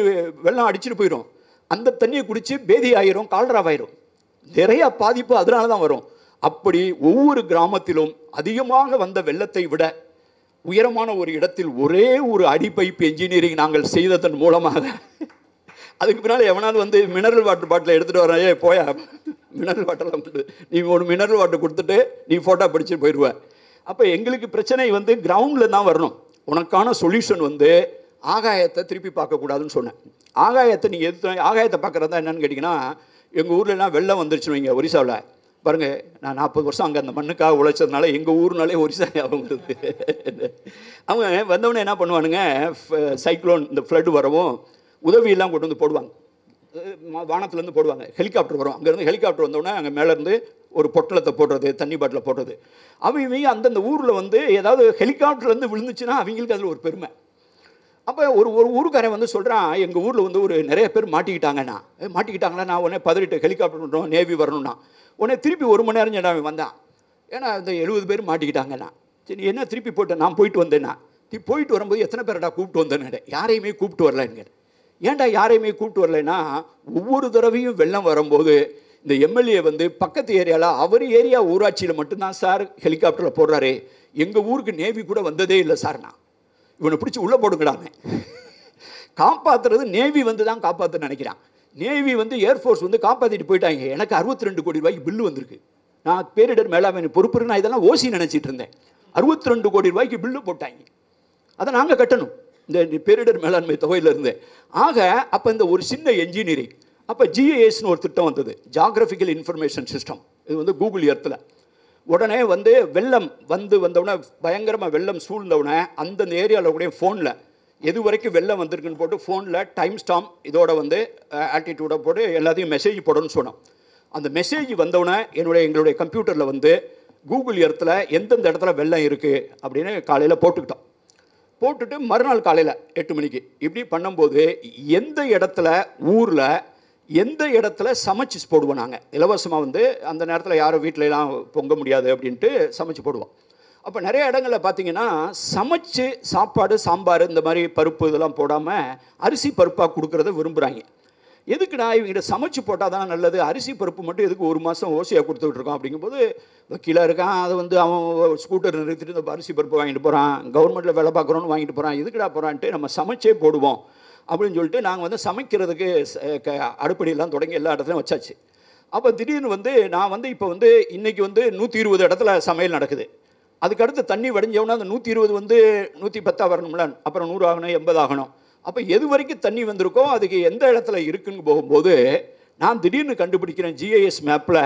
A: வெள்ளம் அடிச்சுட்டு போயிடும். அந்த தண்ணியை குடித்து பேதி ஆயிரும், கால்ராவாயிரும். நிறைய பாதிப்பு அதனால தான் வரும். அப்படி ஒவ்வொரு கிராமத்திலும் அதிகமாக வந்த வெள்ளத்தை விட உயரமான ஒரு இடத்தில் ஒரே ஒரு அடி பைப் என்ஜினியரிங் நாங்கள் செய்ததன் மூலமாக அதுக்கு பின்னால் எவனாவது வந்து மினரல் வாட்டர் பாட்டில் எடுத்துகிட்டு வரையே போயா மினரல் வாட்டர்லாம் கொடு, நீ ஒரு மினரல் வாட்டர் கொடுத்துட்டு நீ ஃபோட்டோ படிச்சுட்டு போயிடுவேன். அப்போ எங்களுக்கு பிரச்சனை வந்து கிரவுண்டில் தான் வரணும். உனக்கான சொல்யூஷன் வந்து ஆகாயத்தை திருப்பி பார்க்கக்கூடாதுன்னு சொன்னேன். ஆகாயத்தை நீங்கள் ஆகாயத்தை பார்க்குறதா என்னன்னு கேட்டிங்கன்னா, எங்கள் ஊர்லலாம் வெள்ளம் வந்துருச்சுன்னு வைங்க, ஒரிசாவில் பாருங்கள். நான் 40 வருஷம் அங்கே அந்த மண்ணுக்காக உழைச்சதுனால எங்கள் ஊர்னாலே ஒரிசா ஞாபகம் வருது. அவங்க வந்தவொடனே என்ன பண்ணுவானுங்க, சைக்ளோன் இந்த ஃப்ளட் வரவும் உதவியெல்லாம் கொண்டு வந்து போடுவாங்க. வானத்துலேருந்து போடுவாங்க. ஹெலிகாப்டர் வரும். அங்கேருந்து ஹெலிகாப்டர் வந்தோடனே அங்கே மேலேருந்து ஒரு பொட்டலத்தை போடுறது, தண்ணி பாட்டில் போடுறது. அவங்க அந்தந்த ஊரில் வந்து ஏதாவது ஹெலிகாப்டர்லேருந்து விழுந்துச்சுன்னா அவங்களுக்கு அதில் ஒரு பெருமை. அப்போ ஒரு ஊருக்காரன் வந்து சொல்கிறான், எங்கள் ஊரில் வந்து ஒரு நிறைய பேர் மாட்டிக்கிட்டாங்கன்னா நான் உடனே பதறிட்டு ஹெலிகாப்டர் பண்ணுறோம், நேவி வரணும்னா உடனே திருப்பி 1 மணி நேரம் நான் வந்தான். ஏன்னா இந்த 70 பேர் மாட்டிக்கிட்டாங்கன்னா சரி என்ன திருப்பி போட்டேன். நான் போயிட்டு வந்தேன்னா போயிட்டு வரும்போது எத்தனை பேரடா கூப்பிட்டு வந்தேன்னு, யாரையுமே கூப்பிட்டு வரலன்னு. ஏன்டா யாரையுமே கூப்பிட்டு வரலைன்னா, ஒவ்வொரு தடவையும் வெள்ளம் வரும்போது இந்த எம்எல்ஏ வந்து பக்கத்து ஏரியாவில் அவர் ஏரியா ஊராட்சியில் மட்டும்தான் சார் ஹெலிகாப்டரில் போடுறாரு, எங்கள் ஊருக்கு நேவி கூட வந்ததே இல்லை சார்னா. இவனை பிடிச்சி உள்ளே போடுங்கடாமே. காப்பாற்றுறது நேவி வந்து தான் காப்பாற்ற நினைக்கிறான். நேவி வந்து ஏர்ஃபோர்ஸ் வந்து காப்பாற்றிட்டு போயிட்டாங்க. எனக்கு 62 கோடி ரூபாய்க்கு பில்லு வந்திருக்கு. நான் பேரிடர் மேலாண்மை பொறுப்பு, நான் இதெல்லாம் ஓசி நினச்சிட்டு இருந்தேன். 62 கோடி ரூபாய்க்கு பில்லு போட்டாங்க. அதை நாங்கள் கட்டணும் இந்த பேரிடர் மேலாண்மை தொகையிலிருந்து. ஆக அப்போ இந்த ஒரு சின்ன என்ஜினியரிங், அப்போ ஜிஐஎஸ்னு ஒரு திட்டம் வந்தது, ஜாகிரபிக்கல் இன்ஃபர்மேஷன் சிஸ்டம். இது வந்து கூகுள் எர்த்தில் உடனே வந்து வெள்ளம் வந்தவுடனே பயங்கரமாக வெள்ளம் சூழ்ந்தவுடனே அந்தந்த ஏரியாவில் கூட ஃபோனில் எது வரைக்கும் வெள்ளம் வந்திருக்குன்னு போட்டு ஃபோனில் டைம் ஸ்டாம்ப் இதோட வந்து ஆல்டிடியூடை போட்டு எல்லாத்தையும் மெசேஜ் போடணும்னு சொன்னோம். அந்த மெசேஜ் வந்தவுடனே எங்களுடைய கம்ப்யூட்டரில் வந்து கூகுள் எர்த்தில் எந்தெந்த இடத்துல வெள்ளம் இருக்குது அப்படின்னு காலையில் போட்டுட்டு மறுநாள் காலையில் 8 மணிக்கு இப்படி பண்ணும்போது எந்த இடத்துல ஊரில் எந்த இடத்துல சமைச்சு போடுவோம். நாங்கள் இலவசமாக வந்து அந்த நேரத்தில் யாரும் வீட்டிலலாம் பொங்க முடியாது அப்படின்ட்டு சமைச்சு போடுவோம். அப்போ நிறைய இடங்களில் பார்த்தீங்கன்னா சமைச்சு சாப்பாடு, சாம்பார், இந்த மாதிரி பருப்பு இதெல்லாம் போடாமல் அரிசி பருப்பாக கொடுக்குறத விரும்புகிறாங்க. எதுக்குடா இவங்கிட்ட சமைச்சு போட்டால் தான் நல்லது, அரிசி பருப்பு மட்டும் எதுக்கு 1 மாதம் ஓசியாக கொடுத்துக்கிட்டு இருக்கோம் அப்படிங்கும்போது வக்கீலாக இருக்கான். அதை வந்து அவன் ஸ்கூட்டர் நிறுத்திட்டு இந்த அரிசி பருப்பு வாங்கிட்டு போகிறான், கவர்மெண்ட்டில் வேலை பார்க்குறோன்னு வாங்கிட்டு போகிறான், எதுக்குடா போகிறான்ட்டு நம்ம சமைச்சே போடுவோம் அப்படின்னு சொல்லிட்டு நாங்கள் வந்து சமைக்கிறதுக்கு அடுப்படியெல்லாம் தொடங்கி எல்லா இடத்துலையும் வச்சாச்சு. அப்போ திடீர்னு வந்து நான் வந்து இப்போ வந்து இன்றைக்கி வந்து 120 இடத்துல சமையல் நடக்குது. அதுக்கடுத்து தண்ணி வடிஞ்சவொன்னே அந்த 120 வந்து 110 வரணும்ல, அப்புறம் 100 ஆகணும், 80 ஆகணும். அப்போ எது வரைக்கும் தண்ணி வந்திருக்கோ அதுக்கு எந்த இடத்துல இருக்குன்னு போகும்போது நான் திடீர்னு கண்டுபிடிக்கிறேன் ஜிஐஎஸ் மேப்பில்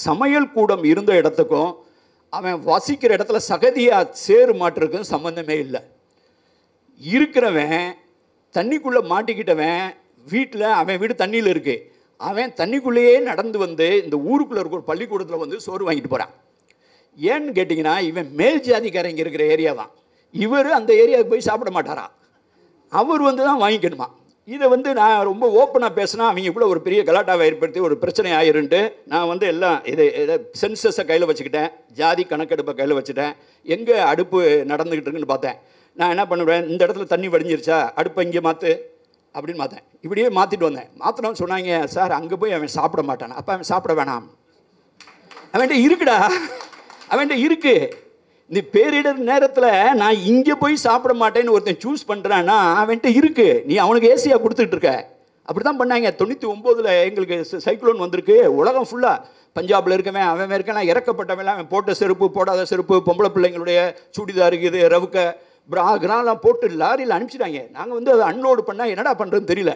A: சமையல் கூடம் இருந்த இடத்துக்கும் அவன் வசிக்கிற இடத்துல சகதியாக சேறு மாட்டுறதுக்கும் சம்மந்தமே இல்லை. இருக்கிறவன் தண்ணிக்குள்ளே மாட்டிக்கிட்டவன் வீட்டில் அவன் வீடு தண்ணியில் இருக்கு, அவன் தண்ணிக்குள்ளேயே நடந்து வந்து இந்த ஊருக்குள்ளே இருக்கிற ஒரு பள்ளிக்கூடத்தில் வந்து சோறு வாங்கிட்டு போகிறான். ஏன்னு கேட்டிங்கன்னா இவன் மேல் ஜாதிக்காரங்க இருக்கிற ஏரியா தான். இவர் அந்த ஏரியாவுக்கு போய் சாப்பிட மாட்டாரா, அவர் வந்து தான் வாங்கிக்கணுமா. இதை வந்து நான் ரொம்ப ஓப்பனாக பேசினா அவங்க கூட ஒரு பெரிய கலாட்டாவை ஏற்படுத்தி ஒரு பிரச்சனை ஆயிருன்ட்டு நான் வந்து எல்லாம் இதை சென்சஸை கையில் வச்சுக்கிட்டேன், ஜாதி கணக்கெடுப்பை கையில் வச்சுட்டேன். எங்கே அடுப்பு நடந்துக்கிட்டு இருக்குன்னு பார்த்தேன். நான் என்ன பண்ணுவேன், இந்த இடத்துல தண்ணி வடிஞ்சிருச்சா அடுப்பை இங்கே மாற்று அப்படின்னு மாற்றேன். இப்படியே மாற்றிட்டு வந்தேன். மாற்றினோன்னு சொன்னாங்க, சார் அங்கே போய் அவன் சாப்பிட மாட்டான். அப்போ அவன் சாப்பிட வேணாம், அவன்கிட்ட இருக்குடா, அவன்கிட்ட இருக்கு. இந்த பேரிடர் நேரத்தில் நான் இங்கே போய் சாப்பிட மாட்டேன்னு ஒருத்தன் சூஸ் பண்ணுறான்னா அவன்கிட்ட இருக்கு, நீ அவனுக்கு ஏசியாக கொடுத்துட்டு இருக்க. அப்படி தான் பண்ணாங்க. 99 எங்களுக்கு சைக்ளோன் வந்திருக்கு. உலகம் ஃபுல்லாக பஞ்சாபில் இருக்கவன் அவன் இருக்கான், இறக்கப்பட்டவன் அவன் போட்ட செருப்பு போடாத செருப்பு, பொம்பளை பிள்ளைங்களுடைய சுடிதார் இருக்குது, ரவுக்க பிராகெலாம் போட்டு லாரியில் அனுப்பிச்சிட்டாங்க. நாங்கள் வந்து அதை அன்லோடு பண்ணால் என்னடா பண்ணுறதுன்னு தெரியல.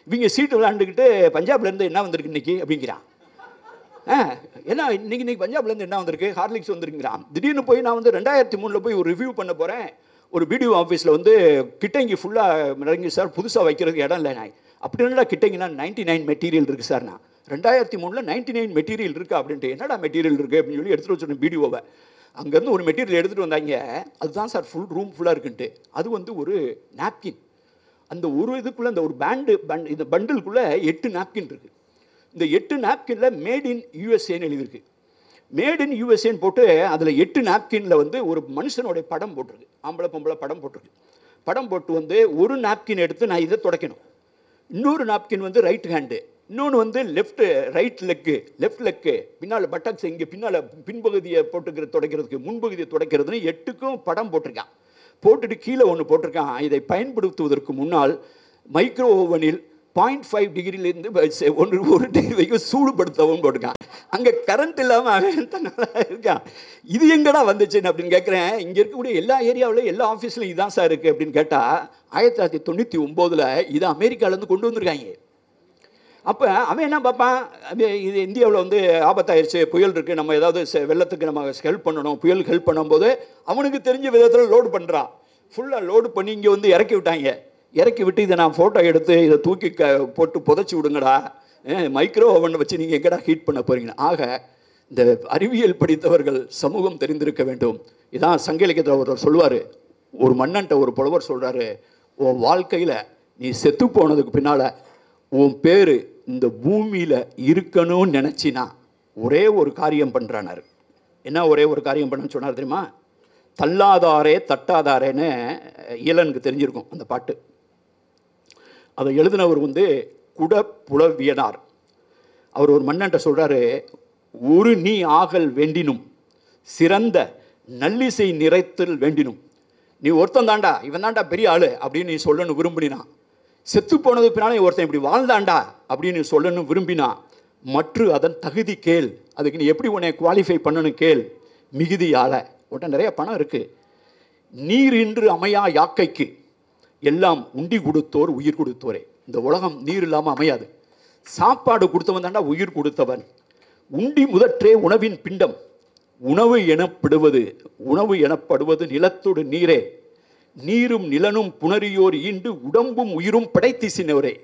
A: இவங்க சீட்டு விளாண்டுக்கிட்டு பஞ்சாப்லேருந்து என்ன வந்திருக்கு இன்றைக்கி அப்படிங்கிறான். ஏன்னா இன்னைக்கு பஞ்சாப்லேருந்து என்ன வந்திருக்கு, ஹார்லிக்ஸ் வந்துருங்கிறான். திடீர்னு போய் நான் வந்து 2003 போய் ஒரு ரிவ்யூ பண்ண போகிறேன். ஒரு பிடிஓ ஆஃபீஸில் வந்து கிட்டங்கி ஃபுல்லாக இறங்கி சார் புதுசாக வைக்கிறதுக்கு இடம் இல்லை. நான் அப்படி என்னடா கிட்டங்கினா 99 மெட்டீரியல் இருக்குது சார். நான் 2003 99 மெட்டீரியல் இருக்கா அப்படின்ட்டு, என்னடா மெட்டீரியல் இருக்குது அப்படின்னு சொல்லி எடுத்துகிட்டு வச்சுருந்தேன் பிடிஓவை. அங்கேருந்து ஒரு மெட்டீரியல் எடுத்துகிட்டு வந்தாங்க. அதுதான் சார் ஃபுல் ரூம் ஃபுல்லாக இருக்குன்ட்டு. அது வந்து ஒரு நாப்கின். அந்த ஒரு இதுக்குள்ளே அந்த ஒரு இந்த பண்டிலுக்குள்ளே 8 நாப்கின் இருக்குது. இந்த 8 நாப்கினில் மேட் இன் யூஎஸ்ஏன்னு எழுதியிருக்கு. மேட் இன் யூஎஸ்ஏன்னு போட்டு அதில் 8 நாப்கினில் வந்து ஒரு மனுஷனுடைய படம் போட்டிருக்கு, ஆம்பளை பொம்பளை படம் போட்டிருக்கு. படம் போட்டு வந்து ஒரு நாப்கின் எடுத்து நான் இதை துடைக்கணும், இன்னொரு நாப்கின் வந்து ரைட் ஹேண்டு, இன்னொன்று வந்து ரைட் லெஃப்ட் பின்னால் பட்டக்ஸ் இங்கே பின்னால் பின்பகுதியை துடைக்கிறதுக்கு முன்பகுதியை துடைக்கிறதுன்னு 8க்கும் படம் போட்டிருக்கான். போட்டுட்டு கீழே ஒன்று போட்டிருக்கான், இதை பயன்படுத்துவதற்கு முன்னால் மைக்ரோ ஓவனில் 0.5 டிகிரிலேருந்து 1 டிகிரி வரைக்கும் சூடுபடுத்தவும் போட்டிருக்கான். அங்கே கரண்ட் இல்லாமல் அவன் நல்லா இருக்கான். இது எங்கடா வந்துச்சுன்னு அப்படின்னு கேட்குறேன். இங்கே இருக்கக்கூடிய எல்லா ஏரியாவிலும் எல்லா ஆஃபீஸ்லையும் இதுதான் சார் இருக்குது அப்படின்னு கேட்டால் 1999 இது அமெரிக்காவிலேருந்து கொண்டு வந்திருக்காங்க. அப்போ அவன் என்ன பார்ப்பான், இது இந்தியாவில் வந்து ஆபத்தாயிருச்சு, புயல் இருக்குது, நம்ம ஏதாவது வெள்ளத்துக்கு நம்ம ஹெல்ப் பண்ணணும், புயலுக்கு ஹெல்ப் பண்ணும்போது அவனுக்கு தெரிஞ்ச விதத்தில் லோடு பண்ணுறான். ஃபுல்லாக லோடு பண்ணி இங்கே வந்து இறக்கி விட்டாங்க. இறக்கி விட்டு இதை நான் ஃபோட்டோ எடுத்து இதை தூக்கி போட்டு புதைச்சி விடுங்கடா, மைக்ரோ ஓவன் வச்சு நீங்கள் எங்கடா ஹீட் பண்ண போகிறீங்க. ஆக இந்த அறிவியல் படித்தவர்கள் சமூகம் தெரிந்திருக்க வேண்டும். இதான் சங்க இலக்கியத்தில் ஒருத்தர் சொல்லுவார், ஒரு மன்னன்ட்ட ஒரு புலவர் சொல்கிறாரு, உன் வாழ்க்கையில் நீ செத்து போனதுக்கு பின்னால் உன் பேர் இந்த பூமியில் இருக்கணும்னு நினச்சினா ஒரே ஒரு காரியம் பண்ணுறானார். என்ன ஒரே ஒரு காரியம் பண்ணணும்னு சொன்னார் தெரியுமா? தள்ளாதாரே தட்டாதாரேன்னு இயலனுக்கு தெரிஞ்சிருக்கும் அந்த பாட்டு. அதை எழுதினவர் வந்து குடப்புலவியனார். அவர் ஒரு மன்னன்ட்ட சொல்கிறாரு, ஒரு நீ ஆகல் வேண்டினும் சிறந்த நல்லிசை நிறைத்தல் வேண்டினும். நீ ஒருத்தன் தாண்டா, இவன் தாண்டா பெரிய ஆளு அப்படின்னு நீ சொல்லணும் விரும்பினா, செத்து போனதுக்கு பின்னாலே ஒருத்தன் இப்படி வாழ்ந்தாண்டா அப்படின்னு சொல்லணும் விரும்பினா, மற்ற அதன் தகுதி கேள், அதுக்கு நீ எப்படி உன்னை குவாலிஃபை பண்ணணும் கேள். மிகுதியால் உன்ட்ட நிறைய பணம் இருக்குது. நீர் இன்று அமையா யாக்கைக்கு எல்லாம் உண்டி கொடுத்தோர் உயிர் கொடுத்தோரே. இந்த உலகம் நீர் இல்லாமல் அமையாது. சாப்பாடு கொடுத்தவன் தாண்டா உயிர் கொடுத்தவன். உண்டி முதற்றே உணவின் பிண்டம், உணவு எனப்படுவது நிலத்தோடு நீரே. நீரும் நிலனும் புணரியோர் ஈண்டு உடம்பும் உயிரும் படைத்திசினவரே.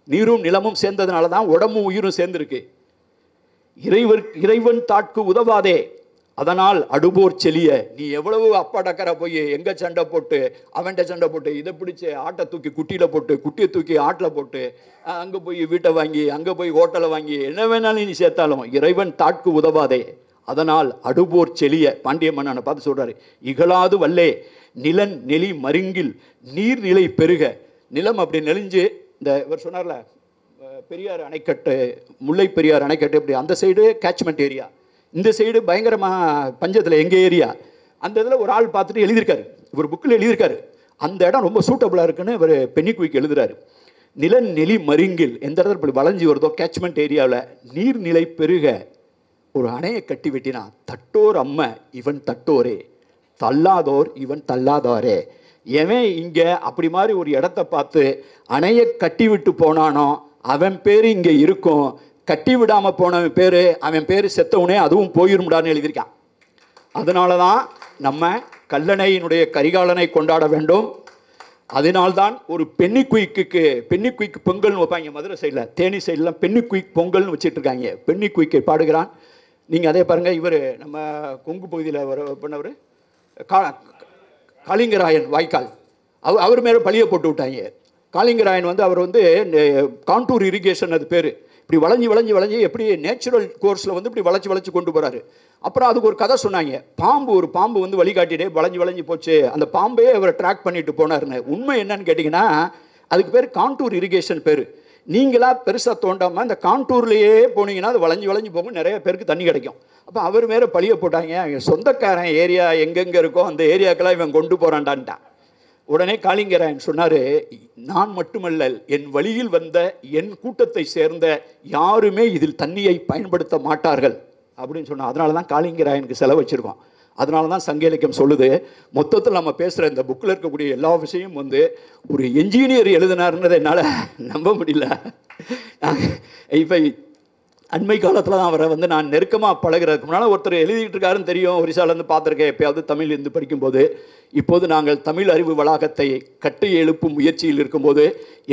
A: நீரும் நிலமும் சேர்ந்ததுனால தான் உடம்பும் உயிரும் சேர்ந்திருக்கு. இறைவன் தாட்கு உதவாதே, அதனால் அடுபோர் செலிய. நீ எவ்வளவு அப்பா டக்கரை போய் எங்கே சண்டை போட்டு அவன்கிட்ட சண்டை போட்டு இதை பிடிச்சி ஆட்டை தூக்கி குட்டியில் போட்டு குட்டியை தூக்கி ஆட்டில் போட்டு அங்கே போய் வீட்டை வாங்கி அங்கே போய் ஹோட்டலை வாங்கி என்ன வேணாலும் நீ சேர்த்தாலும் இறைவன் தாட்கு உதவாதே, அதனால் அடுபோர் செலிய. பாண்டிய மன்னனை பார்த்து சொல்கிறாரு, இகழாது வல்லே நிலன் நெளி மருங்கில் நீர்நிலை பெருக. நிலம் அப்படி நெளிஞ்சு இந்த இவர் சொன்னார்ல பெரியார் அணைக்கட்டு, முல்லை பெரியார் அணைக்கட்டு, இப்படி அந்த சைடு கேட்ச்மெண்ட் ஏரியா, இந்த சைடு பயங்கரமாக பஞ்சத்தில் எங்கள் ஏரியா. அந்த இதில் ஒரு ஆள் பார்த்துட்டு எழுதியிருக்காரு, இவர் புக்கில் எழுதியிருக்காரு. அந்த இடம் ரொம்ப சூட்டபுளாக இருக்குன்னு இவர் பென்னிக்குவிக்கு எழுதுறாரு. நிலநெளி மருங்கில் எந்த இடத்துல இப்படி வளைஞ்சி வருதோ கேட்ச்மெண்ட் ஏரியாவில் நீர்நிலை பெருக ஒரு அணையை கட்டி வெட்டினா தட்டோர் அம்மை இவன் தட்டோரே, தள்ளாதோர் இவன் தள்ளாதாரே. எவன் இங்கே அப்படி மாதிரி ஒரு இடத்த பார்த்து அணையை கட்டி விட்டு போனானோ அவன் பேர் இங்கே இருக்கும், கட்டி விடாமல் போனவன் பேர், அவன் பேர் செத்தவனே அதுவும் போயிரும்டான்னு எழுதியிருக்கான். அதனால தான் நம்ம கல்லணையினுடைய கரிகாலனை கொண்டாட வேண்டும். அதனால்தான் ஒரு பென்னி குயிக்கு பொங்கல்னு வைப்பாங்க மதுரை சைடில், தேனி சைடெலாம் பென்னி குயிக் பொங்கல்னு வச்சுட்டு இருக்காங்க. பென்னி குயிக்கை பாடுகிறான். நீங்கள் அதே பாருங்கள், இவர் நம்ம கொங்கு பகுதியில் பண்ணவர் காளிங்கராயன் வாய்க்கால், அவர் மேலே பழியை போட்டு விட்டாங்க. காளிங்கராயன் வந்து அவர் வந்து கான்டூர் இரிகேஷன் அது பேர், இப்படி வளைஞ்சி வளைஞ்சி வளைஞ்சி எப்படி நேச்சுரல் கோர்ஸில் வந்து இப்படி வளைச்சி வளைச்சி கொண்டு போகிறாரு. அப்புறம் அதுக்கு ஒரு கதை சொன்னாங்க, ஒரு பாம்பு வந்து வழிகாட்டிட்டே வளைஞ்சி வளைஞ்சி போச்சு, அந்த பாம்பே அவரை ட்ராக் பண்ணிட்டு போனாருன்னு. உண்மை என்னன்னு கேட்டிங்கன்னா அதுக்கு பேர் கான்டூர் இரிகேஷன் பேர். நீங்களாக பெருசாக தோண்டாமல் அந்த கான்டூர்லேயே போனீங்கன்னா அது வளைஞ்சி வளைஞ்சி போகும், நிறைய பேருக்கு தண்ணி கிடைக்கும். அப்போ அவர் மேலே பழியை போட்டாங்க, அவன் சொந்தக்காரன் ஏரியா எங்கெங்கே இருக்கோ அந்த ஏரியாக்கெல்லாம் இவன் கொண்டு போகிறான்டான்ட்டான். உடனே காளிங்கராயன் சொன்னார், நான் மட்டுமல்ல என் வழியில் வந்த என் கூட்டத்தை சேர்ந்த யாருமே இதில் தண்ணியை பயன்படுத்த மாட்டார்கள் அப்படின்னு சொன்னான். அதனால தான் காளிங்கராயனுக்கு செலவு வச்சுருக்கோம். அதனால தான் சங்க இலக்கியம் சொல்லுது, மொத்தத்தில் நம்ம பேசுகிற இந்த புக்கில் இருக்கக்கூடிய எல்லா விஷயமும் வந்து ஒரு என்ஜினியர் எழுதினார்ன்றதை என்னால் நம்ப முடியல. இப்போ அண்மை காலத்தில் தான் அவரை வந்து நான் நெருக்கமாக பழகிறதுக்கு முன்னால் ஒருத்தர் எழுதிட்டு இருக்காருன்னு தெரியும், ஒரிசாலேருந்து பார்த்துருக்கேன் எப்போயாவது தமிழ் இருந்து படிக்கும்போது. இப்போது நாங்கள் தமிழ் அறிவு வளாகத்தை கட்டி எழுப்பும் முயற்சியில் இருக்கும்போது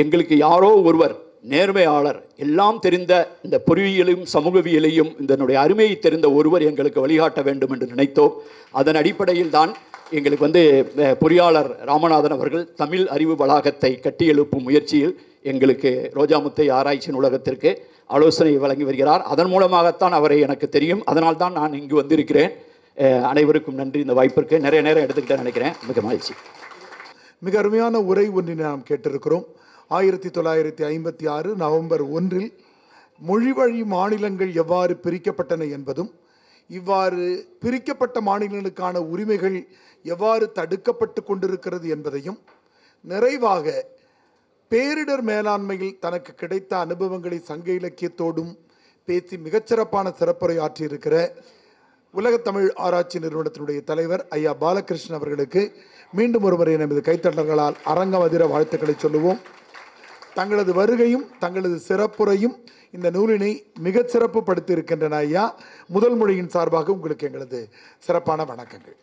A: எங்களுக்கு யாரோ ஒருவர் நேர்மையாளர், எல்லாம் தெரிந்த இந்த பொறியியலையும் சமூகவியலையும் இதனுடைய அருமையை தெரிந்த ஒருவர் எங்களுக்கு வழிகாட்ட வேண்டும் என்று நினைத்தோம். அதன் அடிப்படையில் தான் எங்களுக்கு வந்து பொறியாளர் ராமநாதன் அவர்கள் தமிழ் அறிவு வளாகத்தை கட்டி எழுப்பும் முயற்சியில் எங்களுக்கு ரோஜாமுத்தை ஆராய்ச்சி நூலகத்திற்கு ஆலோசனை வழங்கி வருகிறார். அதன் மூலமாகத்தான் அவரை எனக்கு தெரியும். அதனால் தான் நான் இங்கு வந்திருக்கிறேன். அனைவருக்கும் நன்றி. இந்த வாய்ப்பிற்கு நிறைய நேரம் எடுத்துக்கிட்டேன் நினைக்கிறேன். மிக மகிழ்ச்சி.
B: மிக அருமையான உரை ஒன்றினை நாம் கேட்டிருக்கிறோம். 1956 நவம்பர் 1 மொழி வழி மாநிலங்கள் எவ்வாறு பிரிக்கப்பட்டன என்பதும், இவ்வாறு பிரிக்கப்பட்ட மாநிலங்களுக்கான உரிமைகள் எவ்வாறு தடுக்கப்பட்டு கொண்டிருக்கிறது என்பதையும், நிறைவாக பேரிடர் மேலாண்மையில் தனக்கு கிடைத்த அனுபவங்களை சங்க இலக்கியத்தோடும் பேசி மிகச்சிறப்பான சிறப்புரை ஆற்றியிருக்கிற உலகத் தமிழ் ஆராய்ச்சி நிறுவனத்தினுடைய தலைவர் ஐயா பாலகிருஷ்ணன் அவர்களுக்கு மீண்டும் ஒருமுறை நமது கைத்தட்டல்களால் அரங்கம் அதிர வாழ்த்துக்களை சொல்லுவோம். தங்களது வருகையும் தங்களது சிறப்புரையும் இந்த நூலினை மிகச் சிறப்பு படுத்தி இருக்கின்றன ஐயா. முதல் மொழியின் சார்பாக உங்களுக்கு எங்களது சிறப்பான வணக்கங்கள்.